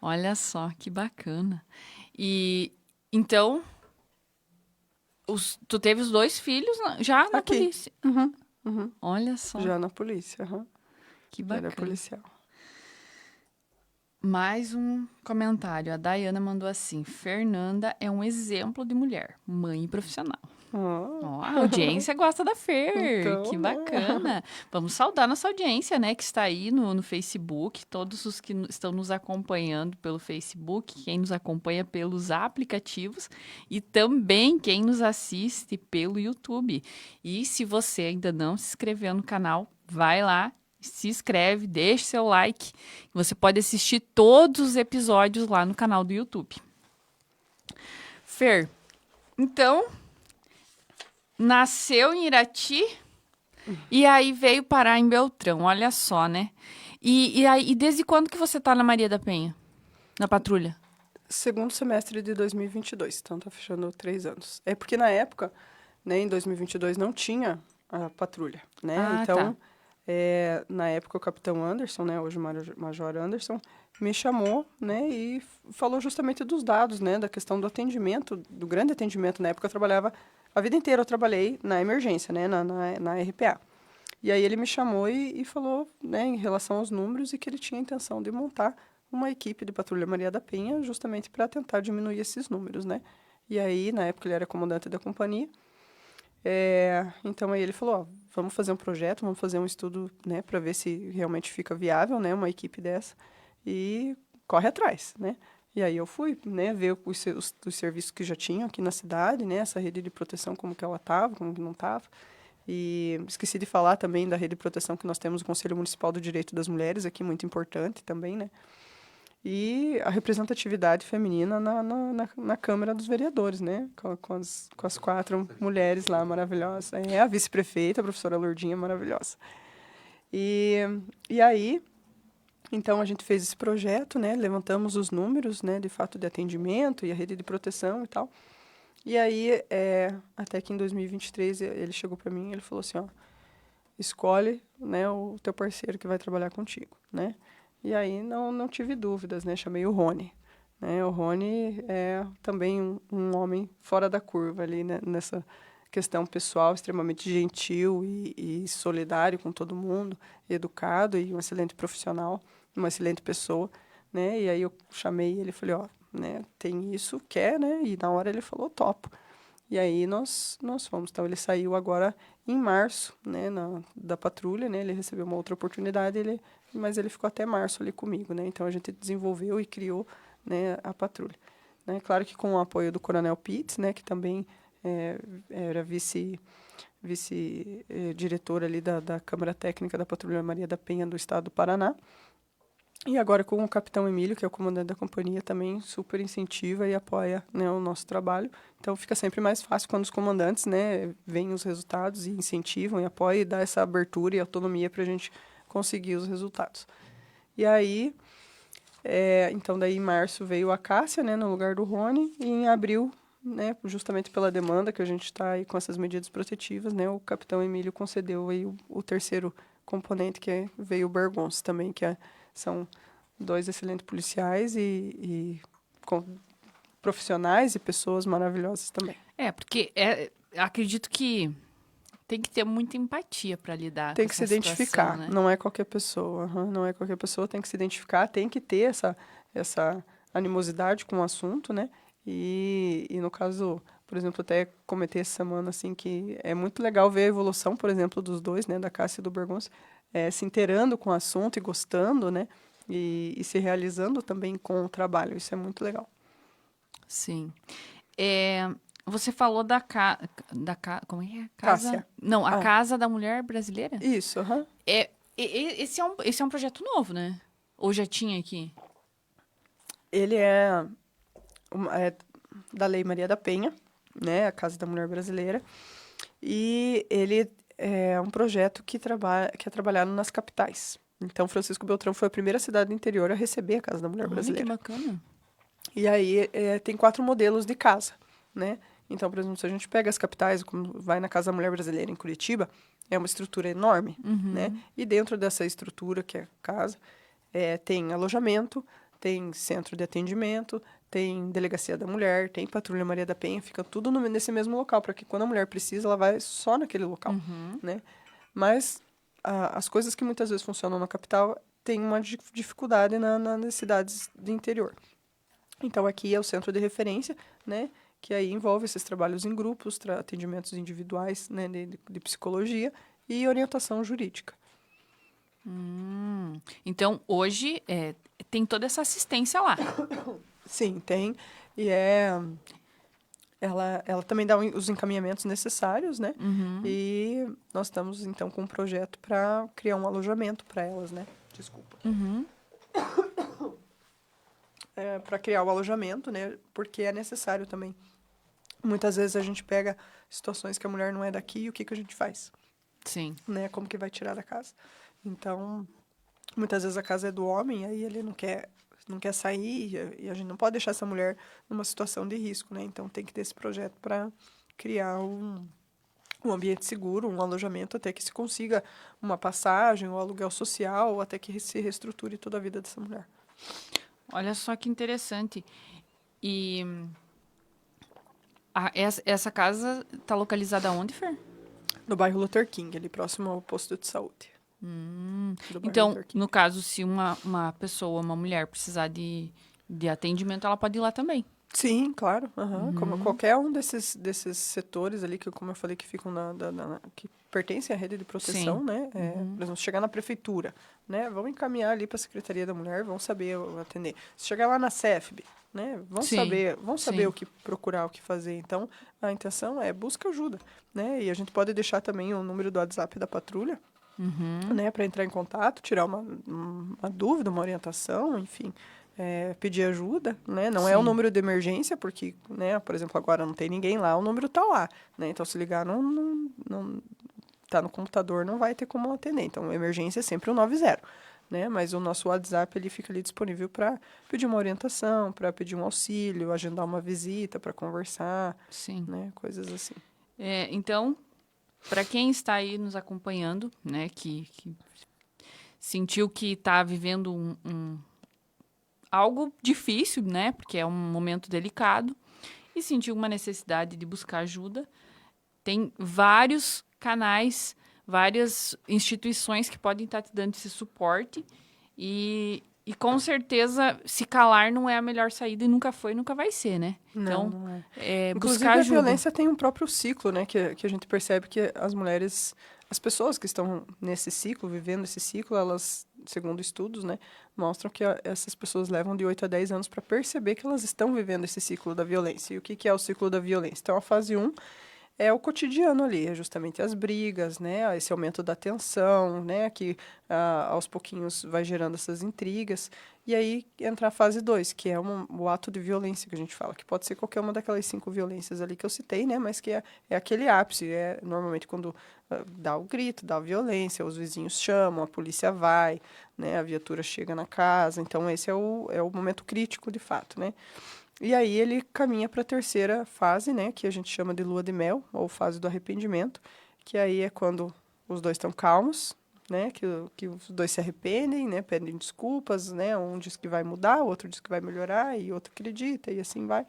Olha só, que bacana. E então, tu teve os 2 filhos já na Aqui. polícia? Uhum. Olha só, Já na polícia, que Era bacana. policial. Mais um comentário. A Dayana mandou assim: Fernanda é um exemplo de mulher, mãe e profissional. Ó, a audiência gosta da Fer, Então, que né? bacana. Vamos saudar nossa audiência, né, que está aí no Facebook, todos os que estão nos acompanhando pelo Facebook, quem nos acompanha pelos aplicativos e também quem nos assiste pelo YouTube. E se você ainda não se inscreveu no canal, vai lá, se inscreve, deixe seu like. Você pode assistir todos os episódios lá no canal do YouTube. Fer, então, nasceu em Irati e aí veio parar em Beltrão, olha só, né? E desde quando que você tá na Maria da Penha? Na patrulha? Segundo semestre de 2022, então tá fechando 3 anos. É porque na época, né, em 2022 não tinha a patrulha, né? Ah, então, tá. na época o capitão Anderson, né, hoje o major Anderson, me chamou, né, e falou justamente dos dados, né, da questão do atendimento, do grande atendimento. Na época eu trabalhava, a vida inteira eu trabalhei na emergência, né, na RPA. E aí ele me chamou e falou, né, em relação aos números e que ele tinha a intenção de montar uma equipe de Patrulha Maria da Penha justamente para tentar diminuir esses números, né. E aí, na época, ele era comandante da companhia. Então, aí ele falou, ó, vamos fazer um projeto, vamos fazer um estudo, né, para ver se realmente fica viável, né, uma equipe dessa. E corre atrás, né. E aí eu fui, né, ver os serviços que já tinham aqui na cidade, né, essa rede de proteção, como que ela estava, como que não estava. E esqueci de falar também da rede de proteção que nós temos, o Conselho Municipal do Direito das Mulheres, aqui, muito importante também, né. e a representatividade feminina na Câmara dos Vereadores, né? Com as 4 mulheres lá maravilhosas. A vice-prefeita, a professora Lourdinha, maravilhosa. E aí, então, a gente fez esse projeto, né? Levantamos os números, né? De fato, de atendimento e a rede de proteção e tal. E aí, até que em 2023, ele chegou para mim e ele falou assim, ó, escolhe, né, o teu parceiro que vai trabalhar contigo, né? E aí não tive dúvidas, né? Chamei o Rony, né? O Rony é também um homem fora da curva ali, né? Nessa questão pessoal, extremamente gentil e solidário com todo mundo, educado e um excelente profissional, uma excelente pessoa, né? E aí eu chamei ele e falei, ó, né? Tem isso, quer, né? E na hora ele falou, topo. E aí nós fomos. Então, ele saiu agora em março, né, da patrulha, né? Ele recebeu uma outra oportunidade, mas ele ficou até março ali comigo, né? Então, a gente desenvolveu e criou, né, a patrulha. Né? Claro que com o apoio do Coronel Pitts, né, que também era vice-diretor ali da Câmara Técnica da Patrulha Maria da Penha do Estado do Paraná. E agora com o Capitão Emílio, que é o comandante da companhia, também super incentiva e apoia, né, o nosso trabalho. Então, fica sempre mais fácil quando os comandantes, né, veem os resultados e incentivam e apoiam e dá essa abertura e autonomia para a gente conseguir os resultados. E aí, então, daí em março veio a Cássia, né, no lugar do Rony, e em abril, né, justamente pela demanda que a gente está aí com essas medidas protetivas, né, o Capitão Emílio concedeu aí o terceiro componente, que veio o Bergonça também, são 2 excelentes policiais e profissionais e pessoas maravilhosas também. Porque acredito que tem que ter muita empatia para lidar tem com que se essa identificar, situação, né? não é qualquer pessoa. Não é qualquer pessoa, tem que se identificar, tem que ter essa animosidade com o assunto, né? E no caso, por exemplo, até comentei essa semana, assim, que é muito legal ver a evolução, por exemplo, dos 2, né? Da Cássia e do Bergonça, se inteirando com o assunto e gostando, né? E se realizando também com o trabalho. Isso é muito legal. Sim. Você falou como é que é? Cássia. Não, a Casa da Mulher Brasileira? Isso, aham. Esse é um projeto novo, né? Ou já tinha aqui? Ele é da Lei Maria da Penha, né? A Casa da Mulher Brasileira. E ele é um projeto que é trabalhado nas capitais. Então, Francisco Beltrão foi a primeira cidade do interior a receber a Casa da Mulher Brasileira. Que bacana. E aí tem 4 modelos de casa, né? Então, por exemplo, se a gente pega as capitais, como vai na Casa da Mulher Brasileira em Curitiba, é uma estrutura enorme, né? E dentro dessa estrutura, que é a casa, tem alojamento, tem centro de atendimento, tem delegacia da mulher, tem patrulha Maria da Penha, fica tudo nesse mesmo local, para que quando a mulher precisa, ela vai só naquele local, né? Mas as coisas que muitas vezes funcionam na capital têm uma dificuldade nas cidades do interior. Então, aqui é o centro de referência, né? Que aí envolve esses trabalhos em grupos, atendimentos individuais, né? De psicologia e orientação jurídica. Então, hoje tem toda essa assistência lá. Sim, tem. E ela também dá os encaminhamentos necessários, né? E nós estamos, então, com um projeto para criar um alojamento para elas, né? Desculpa. Para criar o alojamento, né? Porque é necessário também. Muitas vezes a gente pega situações que a mulher não é daqui e o que a gente faz? Sim. Né? Como que vai tirar da casa? Então, muitas vezes a casa é do homem, aí ele não quer sair e a gente não pode deixar essa mulher numa situação de risco, né? Então, tem que ter esse projeto para criar um ambiente seguro, um alojamento até que se consiga uma passagem, um aluguel social, ou até que se reestruture toda a vida dessa mulher. Olha só que interessante. E essa casa está localizada onde, Fer? No bairro Luther King, ali próximo ao posto de saúde. Então, no caso, se uma pessoa, uma mulher, precisar de atendimento, ela pode ir lá também. Sim, claro. Como qualquer um desses setores ali, que, como eu falei, que ficam que pertencem à rede de proteção, Sim. né? Por exemplo, chegar na prefeitura, né? Vão encaminhar ali para a Secretaria da Mulher, vão saber atender. Se chegar lá na CEFB, né? Vão saber o que procurar, o que fazer. Então, a intenção é busca ajuda, né? E a gente pode deixar também o número do WhatsApp da patrulha, né? Para entrar em contato, tirar uma dúvida, uma orientação, enfim, pedir ajuda, né? Não é o número de emergência, porque, né, por exemplo, agora não tem ninguém lá, o número está lá, né? Então, se ligar, não tá no computador, não vai ter como atender. Então, emergência é sempre o 90, né? Mas o nosso WhatsApp, ele fica ali disponível para pedir uma orientação, para pedir um auxílio, agendar uma visita, para conversar, Sim. né? Coisas assim. Então, para quem está aí nos acompanhando, né, que sentiu que está vivendo algo difícil, né, porque é um momento delicado, e sentiu uma necessidade de buscar ajuda, tem vários canais, várias instituições que podem estar te dando esse suporte e com certeza se calar não é a melhor saída e nunca foi, nunca vai ser, né? Então, Não é. Inclusive, buscar a ajuda. violência tem um próprio ciclo, né? Que a gente percebe que as mulheres, as pessoas que estão nesse ciclo, vivendo esse ciclo, elas, segundo estudos, né, mostram que essas pessoas levam de 8 a 10 anos para perceber que elas estão vivendo esse ciclo da violência. E o que é o ciclo da violência? Então, a fase 1 é o cotidiano ali, é justamente as brigas, né, esse aumento da tensão, né, que aos pouquinhos vai gerando essas intrigas. E aí entra a fase 2, que é o ato de violência que a gente fala, que pode ser qualquer uma daquelas 5 violências ali que eu citei, né, mas que é aquele ápice, é normalmente quando dá o grito, dá a violência, os vizinhos chamam, a polícia vai, né, a viatura chega na casa, então esse é o momento crítico de fato, né. E aí ele caminha para a terceira fase, né, que a gente chama de lua de mel, ou fase do arrependimento, que aí é quando os dois estão calmos, né, que os dois se arrependem, né, pedem desculpas, né, um diz que vai mudar, o outro diz que vai melhorar, e outro acredita, e assim vai,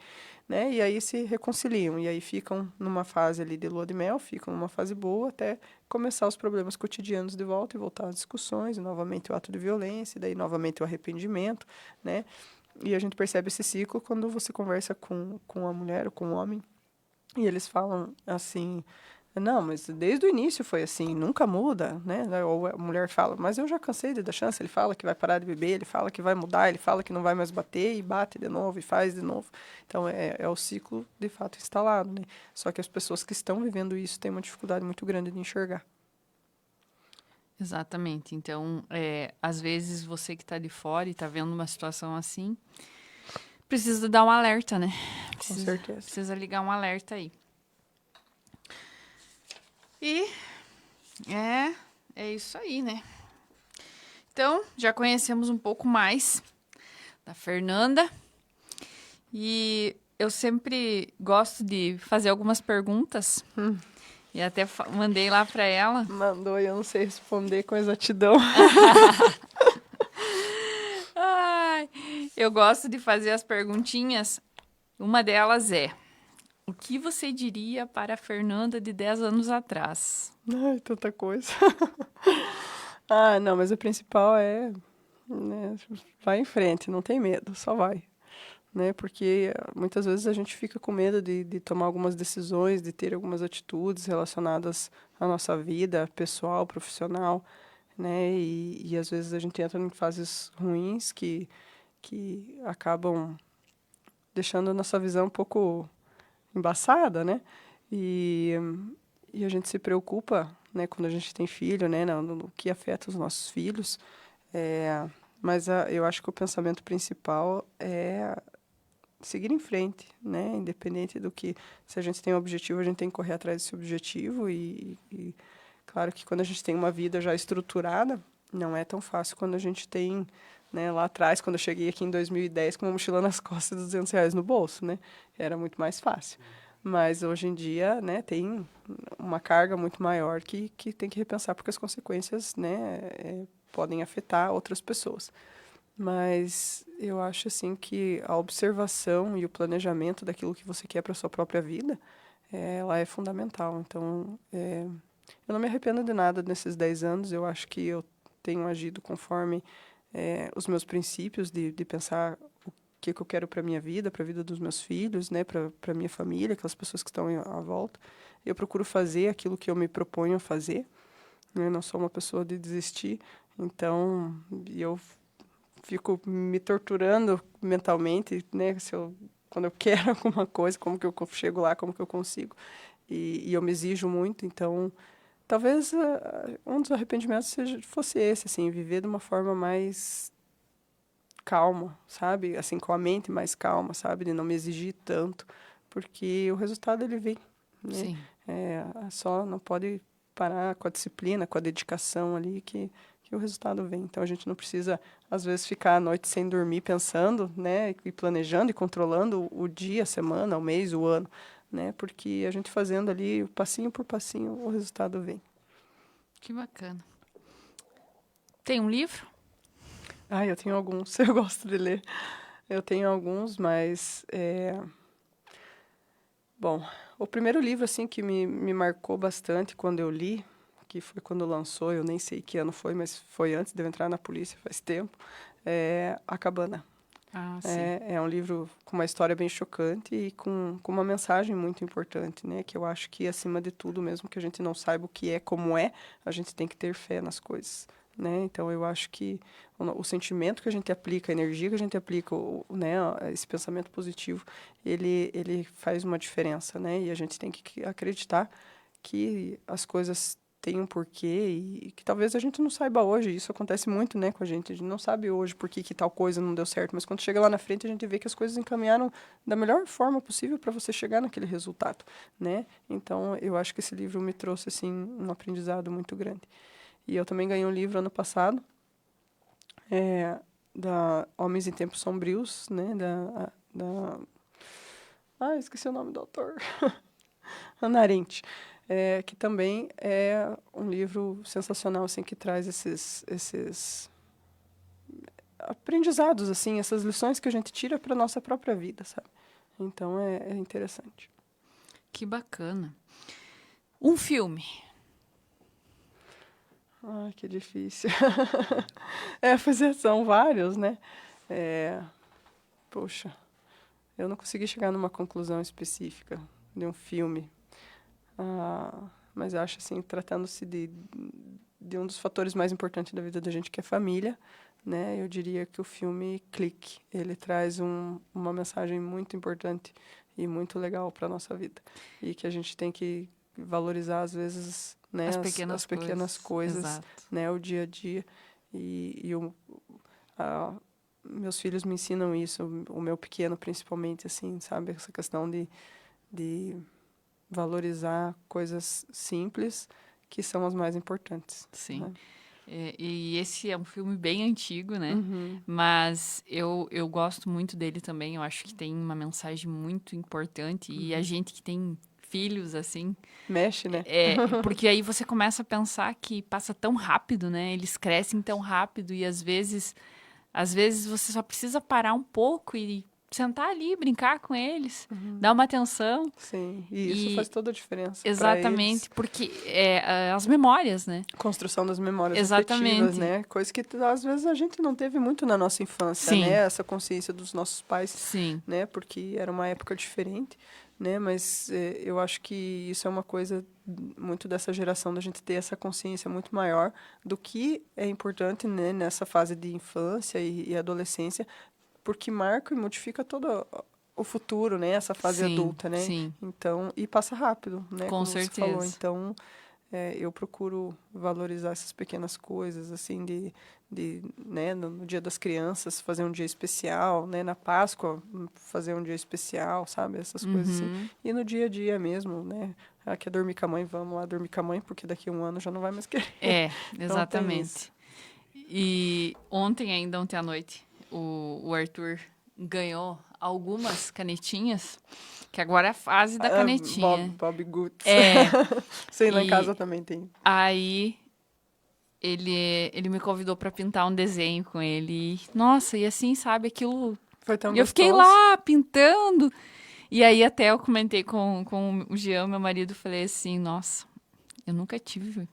né, e aí se reconciliam, e aí ficam numa fase ali de lua de mel, ficam numa fase boa, até começar os problemas cotidianos de volta, e voltar às discussões, e novamente o ato de violência, e daí novamente o arrependimento, né. E a gente percebe esse ciclo quando você conversa com a mulher ou com o homem e eles falam assim, não, mas desde o início foi assim, nunca muda, né? Ou a mulher fala, mas eu já cansei de dar chance, ele fala que vai parar de beber, ele fala que vai mudar, ele fala que não vai mais bater e bate de novo e faz de novo. Então é o ciclo de fato instalado, né? Só que as pessoas que estão vivendo isso têm uma dificuldade muito grande de enxergar. Exatamente. Então, às vezes você que está de fora e está vendo uma situação assim, precisa dar um alerta, né? Com certeza. Precisa ligar um alerta aí. E é isso aí, né? Então, já conhecemos um pouco mais da Fernanda. E eu sempre gosto de fazer algumas perguntas. E até mandei lá para ela. Mandou e eu não sei responder com exatidão. Ai, eu gosto de fazer as perguntinhas. Uma delas é: o que você diria para a Fernanda de 10 anos atrás? Ai, tanta coisa. Não, mas o principal é, né, vai em frente, não tem medo, só vai. Né? Porque muitas vezes a gente fica com medo de tomar algumas decisões, de ter algumas atitudes relacionadas à nossa vida pessoal, profissional, né? E às vezes a gente entra em fases ruins que acabam deixando a nossa visão um pouco embaçada, né? E a gente se preocupa, né, quando a gente tem filho, né, no que afeta os nossos filhos. Mas eu acho que o pensamento principal é seguir em frente, né? Independente do que, se a gente tem um objetivo, a gente tem que correr atrás desse objetivo e claro que quando a gente tem uma vida já estruturada, não é tão fácil quando a gente tem, né, lá atrás, quando eu cheguei aqui em 2010 com uma mochila nas costas e R$200 no bolso, né? Era muito mais fácil. Mas hoje em dia, né, tem uma carga muito maior que tem que repensar porque as consequências, né, podem afetar outras pessoas. Mas eu acho assim que a observação e o planejamento daquilo que você quer para sua própria vida, ela é fundamental. Então, eu não me arrependo de nada nesses 10 anos. Eu acho que eu tenho agido conforme os meus princípios de pensar o que eu quero para minha vida, para a vida dos meus filhos, né, para minha família, aquelas pessoas que estão à volta. Eu procuro fazer aquilo que eu me proponho a fazer. Eu não sou uma pessoa de desistir. Então, eu fico me torturando mentalmente, né? Quando eu quero alguma coisa, como que eu chego lá, como que eu consigo. E eu me exijo muito, então talvez um dos arrependimentos fosse esse, assim, viver de uma forma mais calma, sabe? Assim, com a mente mais calma, sabe? De não me exigir tanto, porque o resultado ele vem, né? Sim. Só não pode parar com a disciplina, com a dedicação ali, que o resultado vem. Então, a gente não precisa, às vezes, ficar a noite sem dormir pensando, né? E planejando e controlando o dia, a semana, o mês, o ano, né? Porque a gente fazendo ali, passinho por passinho, o resultado vem. Que bacana. Tem um livro? Eu tenho alguns, eu gosto de ler. Eu tenho alguns, mas... Bom, o primeiro livro, assim, que me marcou bastante quando eu li, que foi quando lançou, eu nem sei que ano foi, mas foi antes de eu entrar na polícia, faz tempo, é A Cabana. Ah, sim. É um livro com uma história bem chocante e com uma mensagem muito importante, né? Que eu acho que, acima de tudo, mesmo que a gente não saiba o que é, como é, a gente tem que ter fé nas coisas, né? Então, eu acho que o sentimento que a gente aplica, a energia que a gente aplica, né? Esse pensamento positivo, ele faz uma diferença, né? E a gente tem que acreditar que as coisas têm um porquê e que talvez a gente não saiba hoje. Isso acontece muito, né, com a gente. A gente não sabe hoje por que tal coisa não deu certo, mas quando chega lá na frente a gente vê que as coisas encaminharam da melhor forma possível para você chegar naquele resultado, né? Então, eu acho que esse livro me trouxe, assim, um aprendizado muito grande. E eu também ganhei um livro ano passado, da Homens em Tempos Sombrios, né, esqueci o nome do autor. Hannah Arendt. Que também é um livro sensacional, assim, que traz esses aprendizados, assim, essas lições que a gente tira para nossa própria vida, sabe? Então, é interessante. Que bacana. Um filme? Que difícil. São vários, né? Poxa, eu não consegui chegar numa conclusão específica de um filme. Mas eu acho, assim, tratando-se de um dos fatores mais importantes da vida da gente, que é família, né? Eu diria que o filme Clique, ele traz uma mensagem muito importante e muito legal para a nossa vida. E que a gente tem que valorizar, às vezes, né, as pequenas coisas, né, o dia a dia. Meus filhos me ensinam isso, o meu pequeno principalmente, assim, sabe? Essa questão de valorizar coisas simples que são as mais importantes. Sim. Né? E esse é um filme bem antigo, né? Uhum. Mas eu gosto muito dele também. Eu acho que tem uma mensagem muito importante. E a gente que tem filhos, assim... Mexe, né? Porque aí você começa a pensar que passa tão rápido, né? Eles crescem tão rápido e às vezes você só precisa parar um pouco e sentar ali, brincar com eles, dar uma atenção. Sim, e isso faz toda a diferença. Exatamente, porque as memórias, né? Construção das memórias Exatamente. afetivas, né? Coisa que às vezes a gente não teve muito na nossa infância, Sim. né? Essa consciência dos nossos pais, Sim. né? Porque era uma época diferente, né? Mas eu acho que isso é uma coisa muito dessa geração, da gente ter essa consciência muito maior do que é importante, né? Nessa fase de infância e adolescência, porque marca e modifica todo o futuro, né? Essa fase adulta, né? Sim. Então, e passa rápido, né? Com Como certeza. você falou. Então, eu procuro valorizar essas pequenas coisas, assim, né? No Dia das Crianças, fazer um dia especial, né? Na Páscoa, fazer um dia especial, sabe? Essas coisas assim. E no dia a dia mesmo, né? Quer dormir com a mãe? Vamos lá dormir com a mãe, porque daqui a um ano já não vai mais querer. Exatamente. E ontem à noite, o Arthur ganhou algumas canetinhas, que agora é a fase da canetinha. Bob Goods. Sei, lá em casa também tem. Aí ele me convidou para pintar um desenho com ele. Nossa, e assim, sabe, aquilo... Foi tão eu fiquei lá pintando. E aí até eu comentei com o Jean, meu marido, falei assim, nossa, eu nunca tive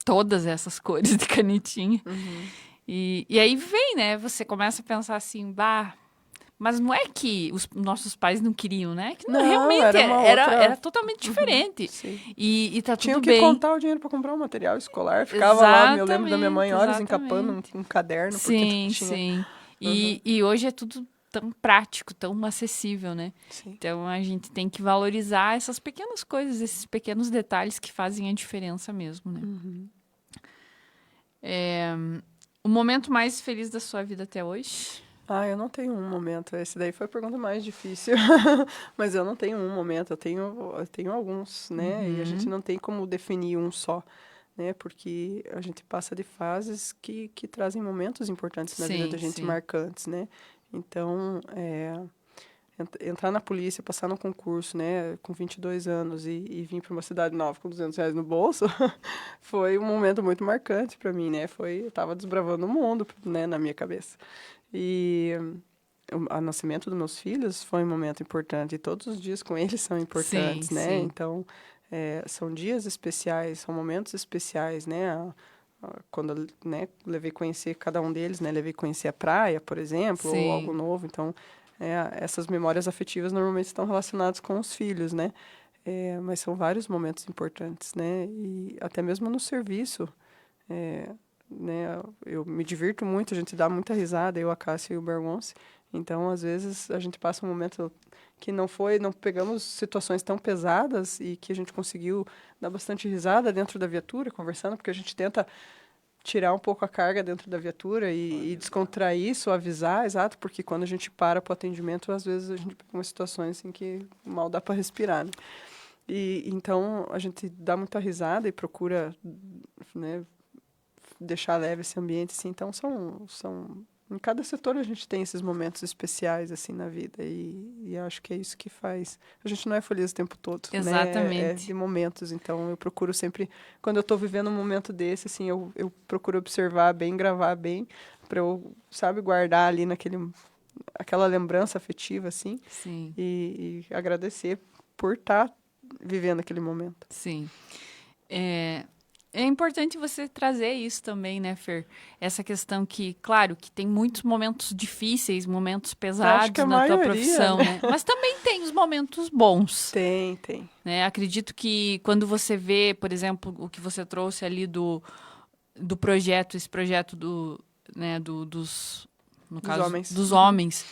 todas essas cores de canetinha. E aí vem, né? Você começa a pensar assim, mas não é que os nossos pais não queriam, né? Que não, realmente era totalmente diferente. Sim. E tá tudo Tinha bem. que contar o dinheiro para comprar um material escolar. Ficava lá, eu lembro da minha mãe horas encapando um caderno. Sim, porque tinha... sim. E hoje é tudo tão prático, tão acessível, né? Sim. Então a gente tem que valorizar essas pequenas coisas, esses pequenos detalhes que fazem a diferença mesmo, né? O momento mais feliz da sua vida até hoje? Eu não tenho um momento. Esse daí foi a pergunta mais difícil. Mas eu não tenho um momento, eu tenho alguns, né? E a gente não tem como definir um só, né? Porque a gente passa de fases que trazem momentos importantes na vida Sim, da gente, sim. marcantes, né? Então, entrar na polícia, passar no concurso, né? Com 22 anos e vir para uma cidade nova com R$ 200 no bolso, foi um momento muito marcante para mim, né? Eu estava desbravando o mundo, né? Na minha cabeça. E o nascimento dos meus filhos foi um momento importante. E todos os dias com eles são importantes, Sim, né? sim. Então, são dias especiais, são momentos especiais, né? Quando eu, né, levei conhecer cada um deles, né? Levei conhecer a praia, por exemplo, ou algo Sim. novo. Então, essas memórias afetivas normalmente estão relacionadas com os filhos, né? Mas são vários momentos importantes, né? E até mesmo no serviço, é, né? Eu me divirto muito, a gente dá muita risada, eu, a Cássia e o Bergonce. Então, às vezes, a gente passa um momento que não pegamos situações tão pesadas e que a gente conseguiu dar bastante risada dentro da viatura, conversando, porque a gente tenta tirar um pouco a carga dentro da viatura e descontrair, suavizar, exato, porque quando a gente para para o atendimento, às vezes a gente pega umas situações em que mal dá para respirar, né? E então a gente dá muita risada e procura, né, deixar leve esse ambiente, assim. Então em cada setor a gente tem esses momentos especiais assim na vida e acho que é isso que faz. A gente não é feliz o tempo todo, né? É Exatamente. de momentos. Então eu procuro sempre, quando eu estou vivendo um momento desse, assim, eu procuro observar bem, gravar bem, para eu, sabe, guardar ali aquela lembrança afetiva, assim, Sim, e agradecer por estar vivendo aquele momento. sim. É importante você trazer isso também, né, Fer? Essa questão que, claro, que tem muitos momentos difíceis, momentos Acho que pesados a na tua maioria, profissão, né? né? Mas também tem os momentos bons, Tem. né? Acredito que quando você vê, por exemplo, o que você trouxe ali do projeto, esse projeto né, no Dos caso, homens. dos homens,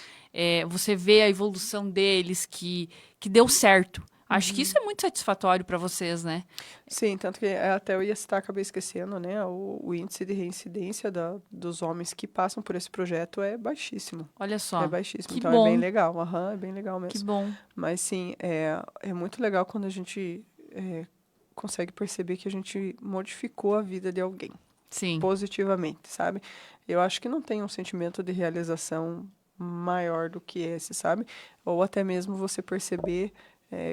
você vê a evolução deles que deu certo. Acho que isso é muito satisfatório para vocês, né? Sim, tanto que até eu ia citar, acabei esquecendo, né? O índice de reincidência dos homens que passam por esse projeto é baixíssimo. Olha É só, baixíssimo, que então é bem bom, legal. Aham, é bem legal que mesmo. bom. Mas sim, é muito legal quando a gente consegue perceber que a gente modificou a vida de alguém Sim, positivamente, sabe? Eu acho que não tem um sentimento de realização maior do que esse, sabe? Ou até mesmo você perceber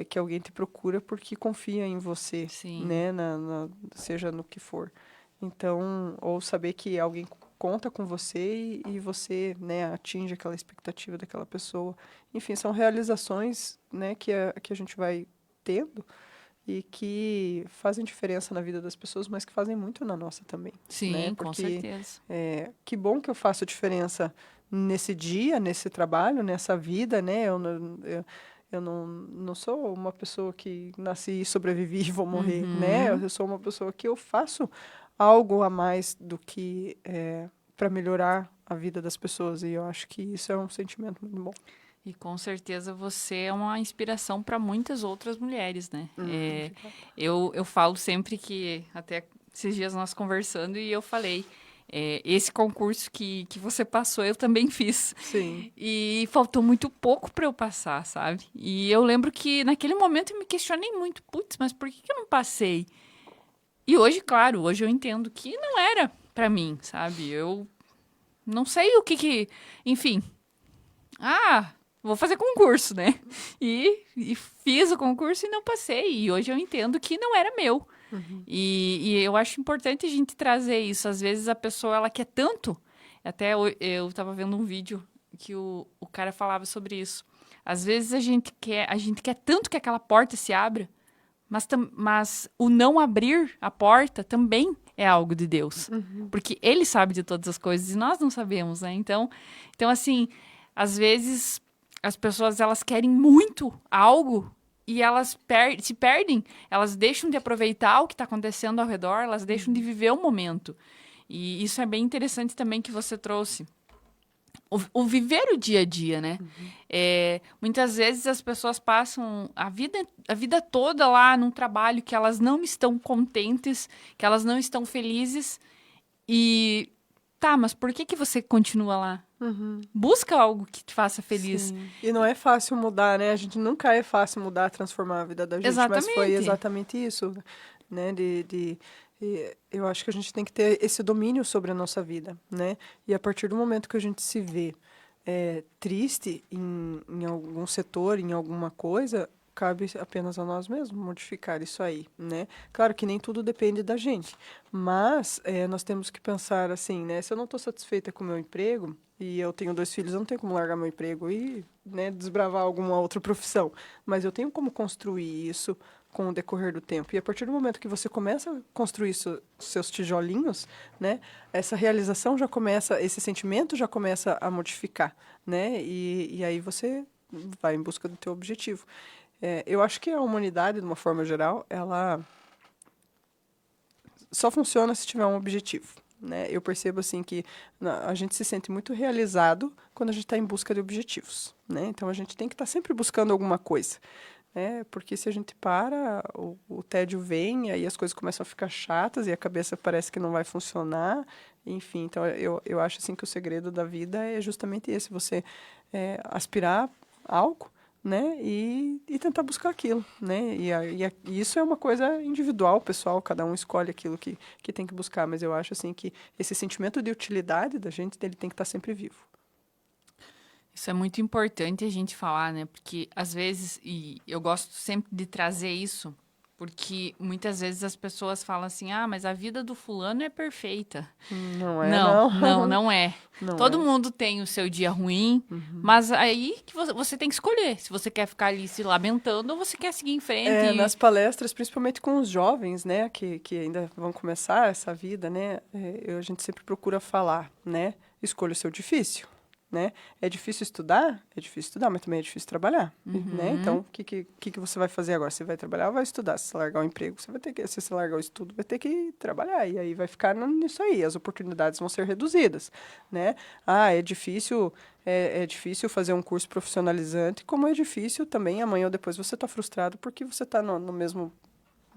que alguém te procura porque confia em você, sim, né? Seja no que for. Então, ou saber que alguém conta com você e você, né, atinge aquela expectativa daquela pessoa. Enfim, são realizações, né, que a gente vai tendo e que fazem diferença na vida das pessoas, mas que fazem muito na nossa também, né? sim, com Porque certeza. que bom que eu faço diferença nesse dia, nesse trabalho, nessa vida, né? Eu não sou uma pessoa que nasci e sobrevivi e vou morrer, né? Uhum, Eu sou uma pessoa que eu faço algo a mais do que para melhorar a vida das pessoas e eu acho que isso é um sentimento muito bom. e com certeza você é uma inspiração para muitas outras mulheres, né? Obrigada. Eu falo sempre que, até esses dias nós conversando, e eu falei, esse concurso que você passou, eu também fiz. Sim. E faltou muito pouco para eu passar, sabe? E eu lembro que naquele momento eu me questionei muito, putz, mas por que eu não passei? E hoje, claro, hoje eu entendo que não era para mim, sabe? Eu não sei o enfim. Vou fazer concurso, né? E fiz o concurso e não passei. E hoje eu entendo que não era meu. E eu acho importante a gente trazer isso. Às vezes a pessoa, ela quer tanto. Até eu tava vendo um vídeo que o cara falava sobre isso. Às vezes a gente quer tanto que aquela porta se abra, mas o não abrir a porta também é algo de Deus. Porque ele sabe de todas as coisas e nós não sabemos, né? Então assim, às vezes as pessoas, elas querem muito algo e elas se perdem, elas deixam de aproveitar o que está acontecendo ao redor, elas deixam de viver o momento. E isso é bem interessante também que você trouxe. O viver o dia a dia, né? Muitas vezes as pessoas passam a vida toda lá num trabalho que elas não estão contentes, que elas não estão felizes e Tá, mas por que você continua lá? Busca algo que te faça feliz. Sim. E não é fácil mudar, né? A gente nunca é fácil mudar, transformar a vida da gente, mas foi Exatamente. exatamente isso, né? Eu acho que a gente tem que ter esse domínio sobre a nossa vida, né? E a partir do momento que a gente se vê triste em algum setor, em alguma coisa, cabe apenas a nós mesmos modificar isso aí, né? Claro que nem tudo depende da gente, mas nós temos que pensar assim, né? Se eu não estou satisfeita com o meu emprego e eu tenho 2 filhos, eu não tenho como largar meu emprego e, né, desbravar alguma outra profissão, mas eu tenho como construir isso com o decorrer do tempo. E a partir do momento que você começa a construir seus tijolinhos, né, essa realização já começa, esse sentimento já começa a modificar, né? E aí você vai em busca do teu objetivo. Eu acho que a humanidade, de uma forma geral, ela só funciona se tiver um objetivo, né? Eu percebo assim que a gente se sente muito realizado quando a gente está em busca de objetivos, né? Então a gente tem que estar sempre buscando alguma coisa, né? Porque se a gente para, o tédio vem, aí as coisas começam a ficar chatas e a cabeça parece que não vai funcionar, enfim. Então eu acho assim que o segredo da vida é justamente esse: você aspirar algo, né, e tentar buscar aquilo, né, e isso é uma coisa individual, pessoal, cada um escolhe aquilo que tem que buscar, mas eu acho assim que esse sentimento de utilidade da gente, ele tem que estar sempre vivo. Isso é muito importante a gente falar, né? Porque às vezes, e eu gosto sempre de trazer isso, porque muitas vezes as pessoas falam assim: ah, mas a vida do fulano é perfeita. Não é, Não é. Não Todo é. mundo tem o seu dia ruim, mas aí que você tem que escolher se você quer ficar ali se lamentando ou você quer seguir em frente. Nas palestras, principalmente com os jovens, né, que ainda vão começar essa vida, né, a gente sempre procura falar, né, escolha o seu difícil, né, é difícil estudar, mas também é difícil trabalhar, né, então o que você vai fazer agora? Você vai trabalhar ou vai estudar? Se você largar o emprego, se você largar o estudo, vai ter que trabalhar, e aí vai ficar nisso aí, as oportunidades vão ser reduzidas, né, é difícil fazer um curso profissionalizante, como é difícil também amanhã ou depois você está frustrado porque você está no mesmo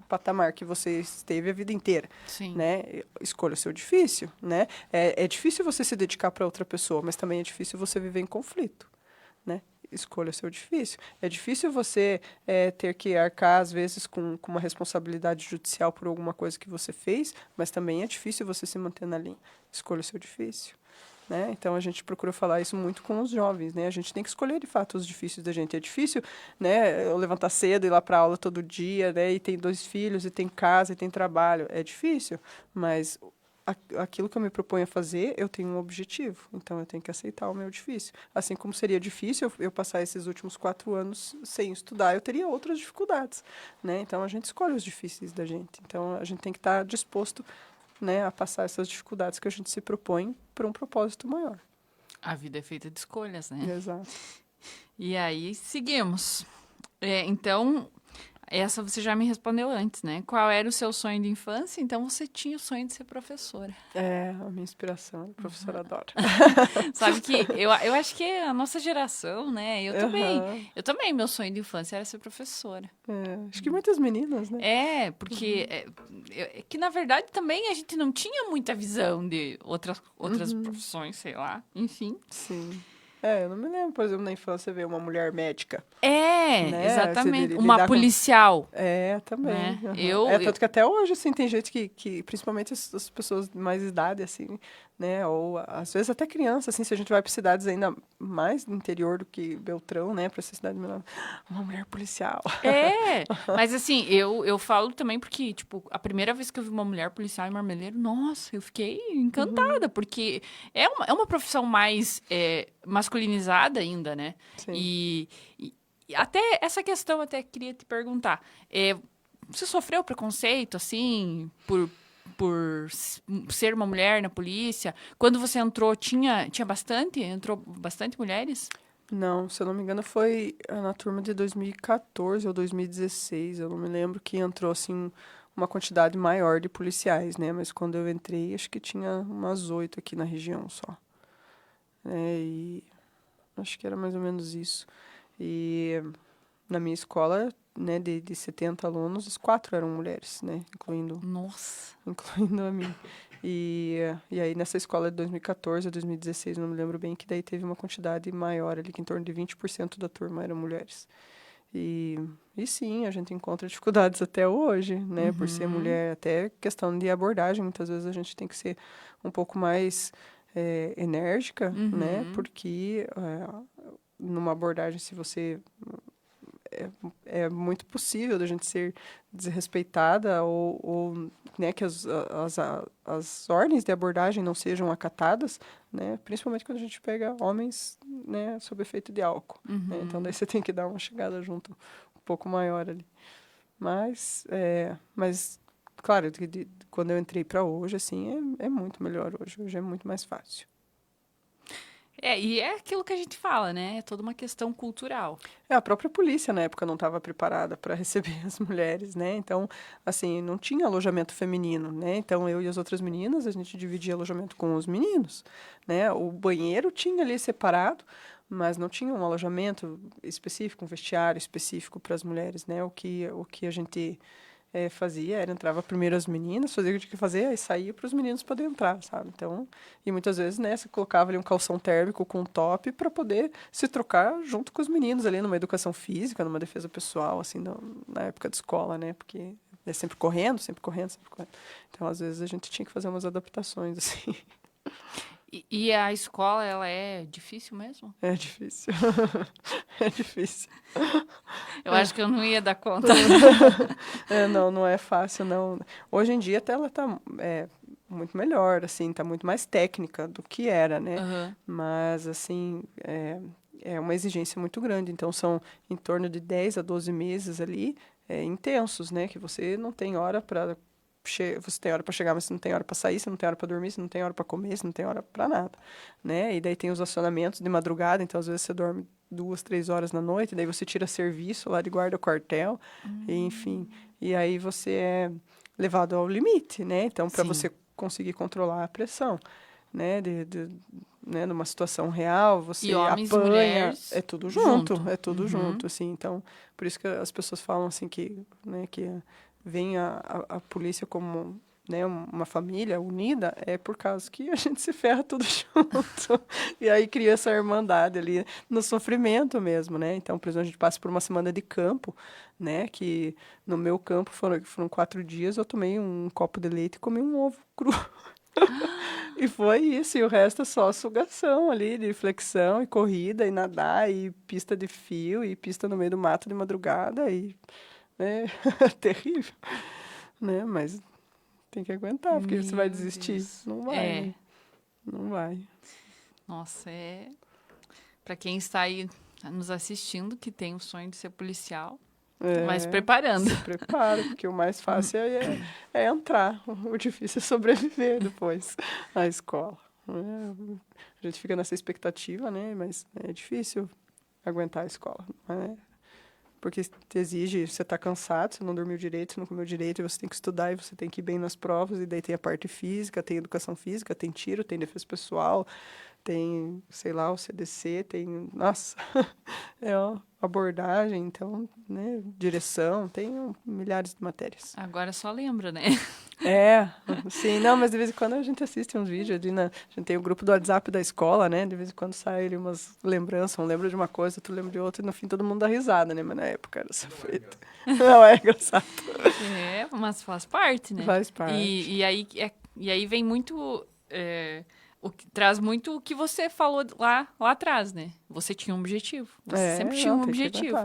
patamar que você esteve a vida inteira, Sim. né? Escolha o seu difícil, né? É difícil você se dedicar para outra pessoa, mas também é difícil você viver em conflito, né? Escolha o seu difícil. É difícil você ter que arcar, às vezes, com uma responsabilidade judicial por alguma coisa que você fez, mas também é difícil você se manter na linha. Escolha o seu difícil. Né? Então, a gente procura falar isso muito com os jovens, né? A gente tem que escolher, de fato, os difíceis da gente. É difícil, né, eu levantar cedo, ir lá para aula todo dia, né? E tem 2 filhos, e tem casa, e tem trabalho. É difícil, mas aquilo que eu me proponho a fazer, eu tenho um objetivo. Então, eu tenho que aceitar o meu difícil. Assim como seria difícil eu passar esses últimos 4 anos sem estudar, eu teria outras dificuldades, né? Então, a gente escolhe os difíceis da gente. Então, a gente tem que estar disposto, né, a passar essas dificuldades que a gente se propõe para um propósito maior. A vida é feita de escolhas, né? Exato. E aí, seguimos. Então, essa você já me respondeu antes, né? Qual era o seu sonho de infância? Então, você tinha o sonho de ser professora. A minha inspiração, a professora Dora. Sabe que eu acho que a nossa geração, né? Eu também, meu sonho de infância era ser professora. Acho que muitas meninas, né? Porque que na verdade também a gente não tinha muita visão de outras profissões, sei lá, enfim. Sim. Eu não me lembro, por exemplo, na infância ver uma mulher médica. Né? Exatamente. Uma policial. Também. Né? Tanto que até hoje, assim, tem gente que principalmente as pessoas de mais idade, assim, né? Ou às vezes até criança, assim, se a gente vai para cidades ainda mais do interior do que Beltrão, né? Para essa cidade menor, uma mulher policial. Mas assim, eu falo também porque, tipo, a primeira vez que eu vi uma mulher policial em Marmeleiro, nossa, eu fiquei encantada, porque é uma profissão mais masculinizada ainda, né? Sim. E até essa questão, até queria te perguntar, você sofreu preconceito, assim, por ser uma mulher na polícia? Quando você entrou, entrou bastante mulheres? Não, se eu não me engano, foi na turma de 2014 ou 2016. Eu não me lembro que entrou, assim, uma quantidade maior de policiais, né? Mas quando eu entrei, acho que tinha umas 8 aqui na região só. E acho que era mais ou menos isso. E na minha escola, né, de 70 alunos, 4 eram mulheres, né? Incluindo Nossa! a mim. E aí, nessa escola de 2014 a 2016, não me lembro bem, que daí teve uma quantidade maior ali, que em torno de 20% da turma eram mulheres. E sim, a gente encontra dificuldades até hoje, né? Por ser mulher, até questão de abordagem, muitas vezes a gente tem que ser um pouco mais enérgica, né? Porque numa abordagem, se você... É muito possível da gente ser desrespeitada ou né, que as ordens de abordagem não sejam acatadas, né? Principalmente quando a gente pega homens, né, sob efeito de álcool. Né? Então, daí você tem que dar uma chegada junto um pouco maior ali. Mas claro, quando eu entrei para hoje, assim, é muito melhor hoje. Hoje é muito mais fácil. E é aquilo que a gente fala, né? É toda uma questão cultural. A própria polícia, na época, não estava preparada para receber as mulheres, né? Então, assim, não tinha alojamento feminino, né? Então, eu e as outras meninas, a gente dividia alojamento com os meninos, né? O banheiro tinha ali separado, mas não tinha um alojamento específico, um vestiário específico para as mulheres, né? O que a gente fazia era entrava primeiro as meninas, fazia o que tinha que fazer, aí saía para os meninos poderem entrar, sabe? Então, e muitas vezes, né, você colocava ali um calção térmico com um top para poder se trocar junto com os meninos ali numa educação física, numa defesa pessoal, assim, na época de escola, né? Porque é sempre correndo, sempre correndo, sempre correndo. Então, às vezes, a gente tinha que fazer umas adaptações, assim. E a escola, ela é difícil mesmo? É difícil. É difícil. Eu acho que eu não ia dar conta. Não é fácil, não. Hoje em dia até ela está muito melhor, assim, está muito mais técnica do que era, né? Mas, assim, é uma exigência muito grande. Então, são em torno de 10 a 12 meses ali, intensos, né? Que você não tem hora para... Você tem hora para chegar, mas você não tem hora para sair, você não tem hora para dormir, você não tem hora para comer, você não tem hora para nada, né? E daí tem os acionamentos de madrugada, então às vezes você dorme 2, 3 horas na noite, daí você tira serviço lá de guarda-quartel, e, enfim. E aí você é levado ao limite, né? Então, para você conseguir controlar a pressão, né? Né? Numa situação real, você homens, apanha, mulheres, é tudo junto, é tudo junto, assim. Então, por isso que as pessoas falam assim que, né, que vem a polícia como, né, uma família unida, é por causa que a gente se ferra tudo junto. E aí cria essa irmandade ali no sofrimento mesmo, né? Então, por exemplo, a gente passa por uma semana de campo, né? Que no meu campo foram 4 dias, eu tomei um copo de leite e comi um ovo cru. E foi isso, e o resto é só sugação ali, de flexão, e corrida, e nadar, e pista de fio, e pista no meio do mato de madrugada, e... É terrível, né? Mas tem que aguentar, porque você vai desistir. Deus. Não vai. Não vai. Nossa, para quem está aí nos assistindo, que tem o sonho de ser policial, vai se preparando. Se prepara, porque o mais fácil é entrar. O difícil é sobreviver depois à escola. A gente fica nessa expectativa, né? Mas é difícil aguentar a escola. Porque te exige, você está cansado, você não dormiu direito, você não comeu direito, e você tem que estudar, e você tem que ir bem nas provas, e daí tem a parte física, tem educação física, tem tiro, tem defesa pessoal, tem, sei lá, o CDC, tem, nossa, uma abordagem, então, né, direção, tem milhares de matérias. Agora só lembra, né? Sim, não, mas de vez em quando a gente assiste uns vídeos ali, a gente tem o grupo do WhatsApp da escola, né, de vez em quando sai ali umas lembranças, um lembra de uma coisa, outro lembra de outra, e no fim todo mundo dá risada, né, mas na época era sofrido. Não, é engraçado. Mas faz parte, né? Faz parte. E aí vem muito... traz muito o que você falou lá atrás, né? Você tinha um objetivo. Você sempre tinha um objetivo.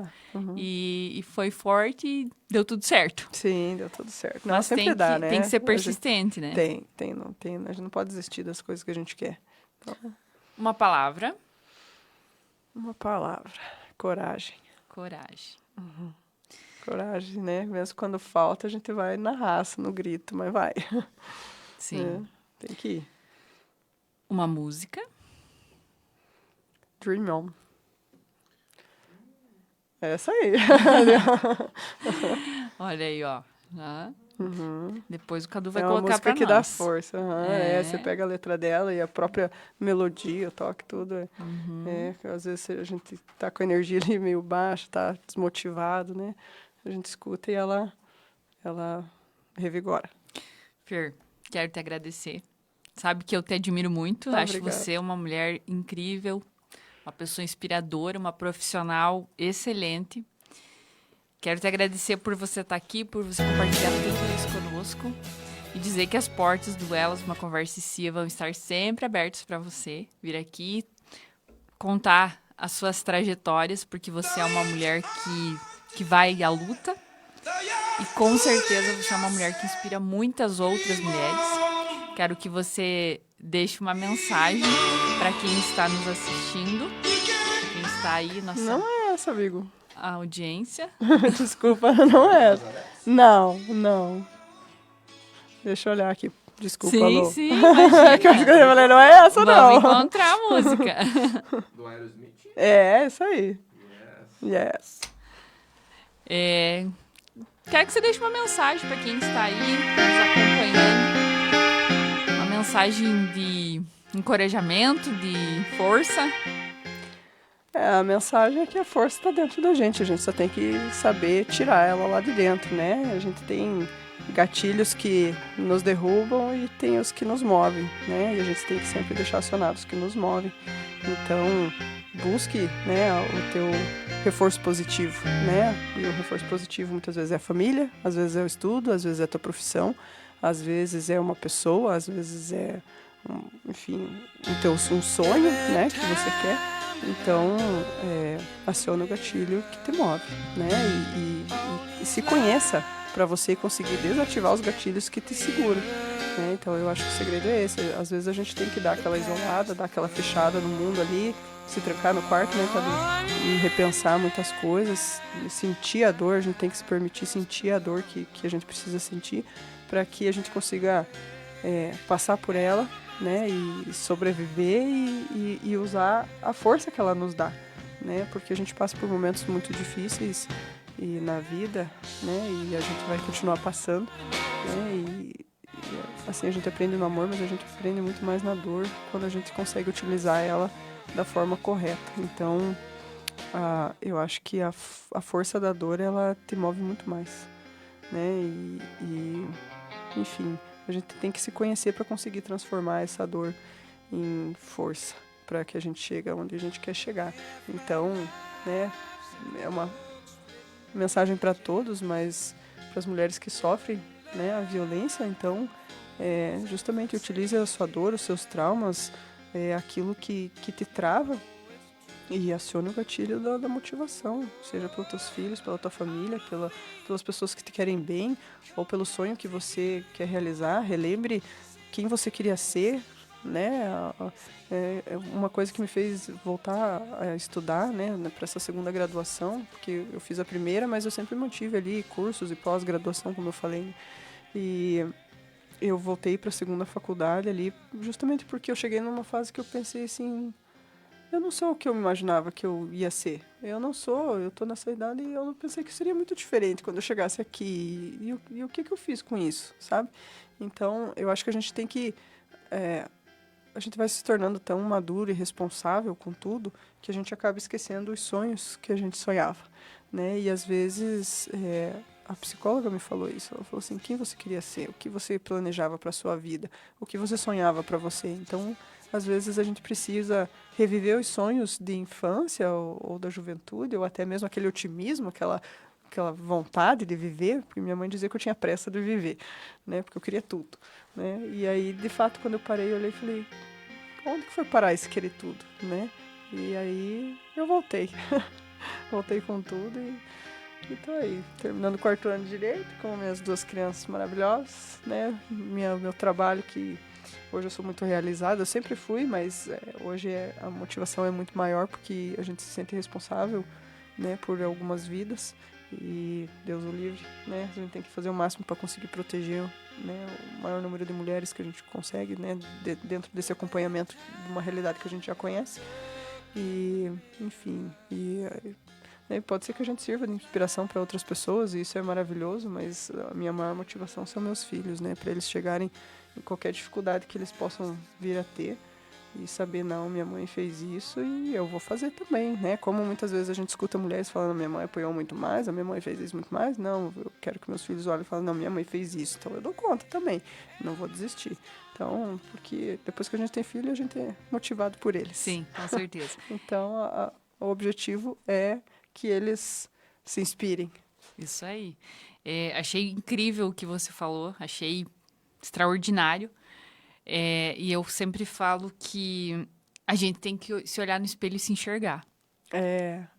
E foi forte e deu tudo certo. Sim, deu tudo certo. Não, Mas sempre dá, né? tem que ser persistente, né? Tem. A gente não pode desistir das coisas que a gente quer. Então, uma palavra. Uma palavra. Coragem. Coragem. Coragem, né? Mesmo quando falta, a gente vai na raça, no grito, mas vai. Sim. Tem que ir. Uma música. Dream On. É essa aí. Olha aí, ó. Depois o Cadu vai colocar pra nós. É uma música que dá força. Você pega a letra dela e a própria melodia, o toque, tudo. Às vezes a gente tá com a energia ali meio baixa, tá desmotivado, né? A gente escuta e ela revigora. Fer, quero te agradecer. Sabe que eu te admiro muito. Acho Obrigada. você uma mulher incrível, uma pessoa inspiradora, uma profissional excelente. Quero te agradecer por você estar aqui, por você compartilhar tudo isso conosco. E dizer que as portas do Elas, uma Conversa e Cia, vão estar sempre abertas para você vir aqui contar as suas trajetórias, porque você é uma mulher que vai à luta. E com certeza você é uma mulher que inspira muitas outras mulheres. Quero que você deixe uma mensagem para quem está nos assistindo, quem está aí, nossa Não é essa, amigo. audiência. Desculpa, não é essa. Não. Deixa eu olhar aqui. Desculpa, Sim, Alô. sim, É que eu imagina. falei, não é essa, Vamos não. encontrar a música. Do Aerosmith? É, isso aí. Yes. Quero que você deixe uma mensagem para quem está aí nos acompanhando. Uma mensagem de encorajamento, de força. A mensagem é que a força está dentro da gente. A gente só tem que saber tirar ela lá de dentro, né? A gente tem gatilhos que nos derrubam e tem os que nos movem, né? E a gente tem que sempre deixar acionados os que nos movem. Então, busque, né, o teu reforço positivo, né? E o reforço positivo muitas vezes é a família, às vezes é o estudo, às vezes é a tua profissão, às vezes é uma pessoa, às vezes é, um sonho, né, que você quer. Então, aciona o gatilho que te move, né? E se conheça para você conseguir desativar os gatilhos que te seguram. Né? Então, eu acho que o segredo é esse. Às vezes a gente tem que dar aquela isolada, dar aquela fechada no mundo ali, se trancar no quarto, né, e repensar muitas coisas, sentir a dor. A gente tem que se permitir sentir a dor que a gente precisa sentir para que a gente consiga passar por ela, né, e sobreviver e usar a força que ela nos dá, né, porque a gente passa por momentos muito difíceis e na vida, né, e a gente vai continuar passando, né, e assim a gente aprende no amor, mas a gente aprende muito mais na dor quando a gente consegue utilizar ela da forma correta. Então, eu acho que a força da dor, ela te move muito mais, né, enfim, a gente tem que se conhecer para conseguir transformar essa dor em força, para que a gente chegue onde a gente quer chegar. Então, né, é uma mensagem para todos, mas para as mulheres que sofrem, né, a violência, então, justamente utilize a sua dor, os seus traumas, aquilo que te trava, e acione o gatilho da motivação, seja pelos teus filhos, pela tua família, pelas pessoas que te querem bem, ou pelo sonho que você quer realizar. Relembre quem você queria ser, né? Uma coisa que me fez voltar a estudar, né, para essa segunda graduação, porque eu fiz a primeira, mas eu sempre mantive ali cursos e pós-graduação, como eu falei, e eu voltei para a segunda faculdade ali, justamente porque eu cheguei numa fase que eu pensei assim, eu não sou o que eu imaginava que eu ia ser. Eu tô nessa idade e eu não pensei que seria muito diferente quando eu chegasse aqui. E o que eu fiz com isso, sabe? Então, eu acho que a gente tem que... a gente vai se tornando tão maduro e responsável com tudo que a gente acaba esquecendo os sonhos que a gente sonhava, né? E às vezes... a psicóloga me falou isso. Ela falou assim, quem você queria ser? O que você planejava para sua vida? O que você sonhava para você? Então... às vezes a gente precisa reviver os sonhos de infância ou da juventude, ou até mesmo aquele otimismo, aquela vontade de viver, porque minha mãe dizia que eu tinha pressa de viver, né, porque eu queria tudo, né, e aí, de fato, quando eu parei, eu olhei e falei, onde que foi parar esse querer tudo, né, e aí eu voltei, voltei com tudo e tô aí, terminando o 4º ano de Direito, com minhas 2 crianças maravilhosas, né, meu trabalho que hoje eu sou muito realizada, eu sempre fui, mas hoje a motivação é muito maior porque a gente se sente responsável, né, por algumas vidas e Deus o livre, né, a gente tem que fazer o máximo para conseguir proteger, né, o maior número de mulheres que a gente consegue, né, dentro desse acompanhamento de uma realidade que a gente já conhece e, enfim, pode ser que a gente sirva de inspiração para outras pessoas e isso é maravilhoso, mas a minha maior motivação são meus filhos, né, para eles chegarem em qualquer dificuldade que eles possam vir a ter, E saber, não, minha mãe fez isso e eu vou fazer também, né? Como muitas vezes a gente escuta mulheres falando, minha mãe apoiou muito mais, a minha mãe fez isso muito mais. Não, eu quero que meus filhos olhem e falem, não, minha mãe fez isso, então eu dou conta também, não vou desistir. Então, porque depois que a gente tem filho, a gente é motivado por eles. Sim, com certeza. Então, o objetivo é que eles se inspirem. Isso aí. Achei incrível o que você falou, achei extraordinário. E eu sempre falo que a gente tem que se olhar no espelho e se enxergar.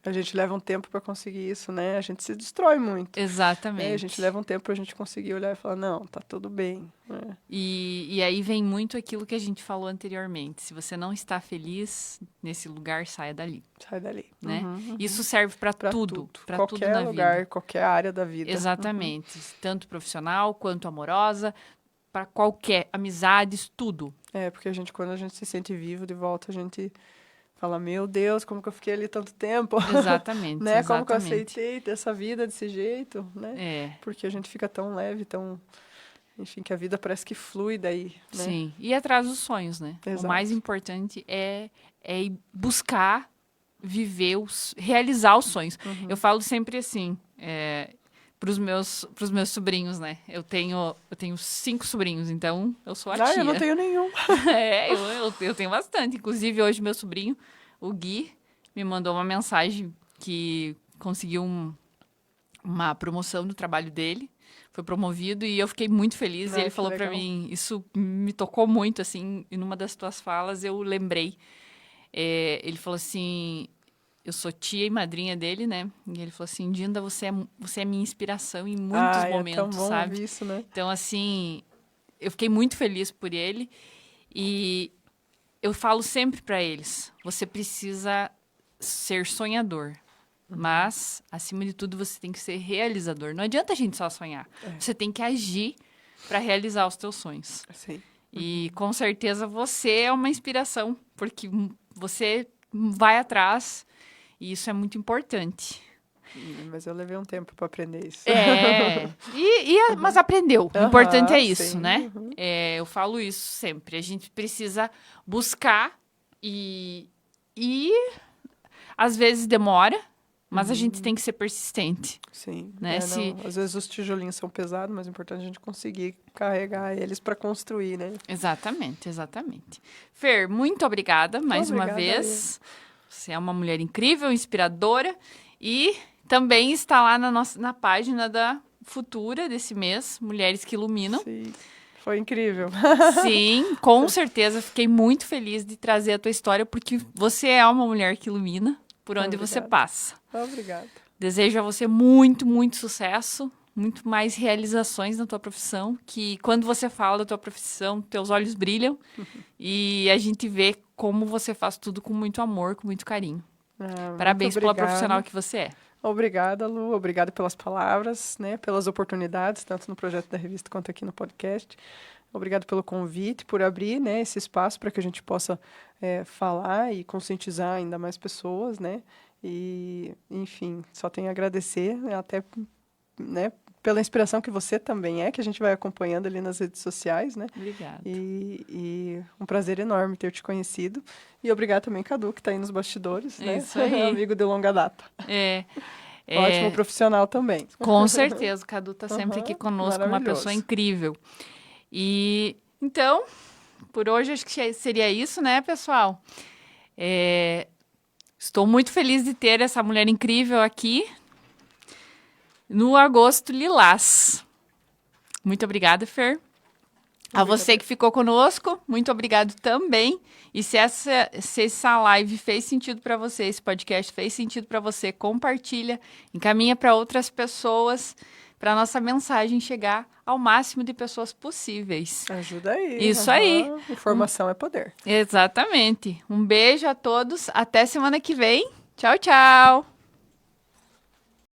A gente leva um tempo para conseguir isso, né? A gente se destrói muito. Exatamente. A gente leva um tempo para a gente conseguir olhar e falar, não, tá tudo bem. Né? E aí vem muito aquilo que a gente falou anteriormente. Se você não está feliz nesse lugar, saia dali. Sai dali. Né? Uhum. Isso serve para tudo. Para tudo qualquer na lugar, vida. qualquer área da vida. Exatamente. Tanto profissional quanto amorosa. Para qualquer amizades, tudo. Porque quando a gente se sente vivo de volta, a gente fala, meu Deus, como que eu fiquei ali tanto tempo? Exatamente. Né? Exatamente. Como que eu aceitei dessa vida desse jeito, né? É. Porque a gente fica tão leve, tão... Enfim, que a vida parece que flui daí, né? Sim. E atrás dos sonhos, né? Exato. O mais importante é buscar viver, realizar os sonhos. Uhum. Eu falo sempre assim... Pros meus sobrinhos, né? Eu tenho 5 sobrinhos, então eu sou a tia. Eu não tenho nenhum. Eu tenho bastante. Inclusive, hoje meu sobrinho, o Gui, me mandou uma mensagem que conseguiu uma promoção no trabalho dele. Foi promovido e eu fiquei muito feliz. E ele falou pra mim, isso me tocou muito, assim, e numa das tuas falas eu lembrei. Ele falou assim... Eu sou tia e madrinha dele, né? E ele falou assim, Dinda, você é minha inspiração em muitos momentos, é tão bom sabe? ouvir isso, né? Então, assim, eu fiquei muito feliz por ele. E eu falo sempre para eles, você precisa ser sonhador. Mas, acima de tudo, você tem que ser realizador. Não adianta a gente só sonhar. Você tem que agir para realizar os teus sonhos. Sim. E, com certeza, você é uma inspiração. Porque você vai atrás... E isso é muito importante. Mas eu levei um tempo para aprender isso. Mas aprendeu. O importante é isso, sim. né? Eu falo isso sempre. A gente precisa buscar e às vezes demora, mas a gente tem que ser persistente. Sim. Né? Às vezes os tijolinhos são pesados, mas é importante a gente conseguir carregar eles para construir, né? Exatamente, exatamente. Fer, muito obrigada mais uma vez. Você é uma mulher incrível, inspiradora e também está lá na página da Futura desse mês, Mulheres que Iluminam. Sim, foi incrível. Sim, com certeza. Fiquei muito feliz de trazer a tua história, porque você é uma mulher que ilumina por onde você passa. Obrigada. Desejo a você muito, muito sucesso, muito mais realizações na tua profissão, que quando você fala da tua profissão, teus olhos brilham e a gente vê como você faz tudo com muito amor, com muito carinho. Parabéns pela profissional que você é. Obrigada, Lu. Obrigada pelas palavras, né? Pelas oportunidades, tanto no projeto da revista quanto aqui no podcast. Obrigado pelo convite, por abrir, né, esse espaço para que a gente possa falar e conscientizar ainda mais pessoas, né? E, enfim, só tenho a agradecer, né, até, né, pela inspiração que você também que a gente vai acompanhando ali nas redes sociais, né? Obrigada. E um prazer enorme ter te conhecido. E obrigado também, Cadu, que está aí nos bastidores, né? Isso aí. Amigo de longa data. Ótimo profissional também. Com certeza, o Cadu está sempre aqui conosco, uma pessoa incrível. E, então, por hoje acho que seria isso, né, pessoal? Estou muito feliz de ter essa mulher incrível aqui no Agosto Lilás. Muito obrigada, Fer. A você que ficou conosco, muito obrigado também. E se essa live fez sentido para você, esse podcast fez sentido para você, compartilha, encaminha para outras pessoas, para a nossa mensagem chegar ao máximo de pessoas possíveis. Ajuda aí. Isso aí. Informação é poder. Exatamente. Um beijo a todos. Até semana que vem. Tchau, tchau.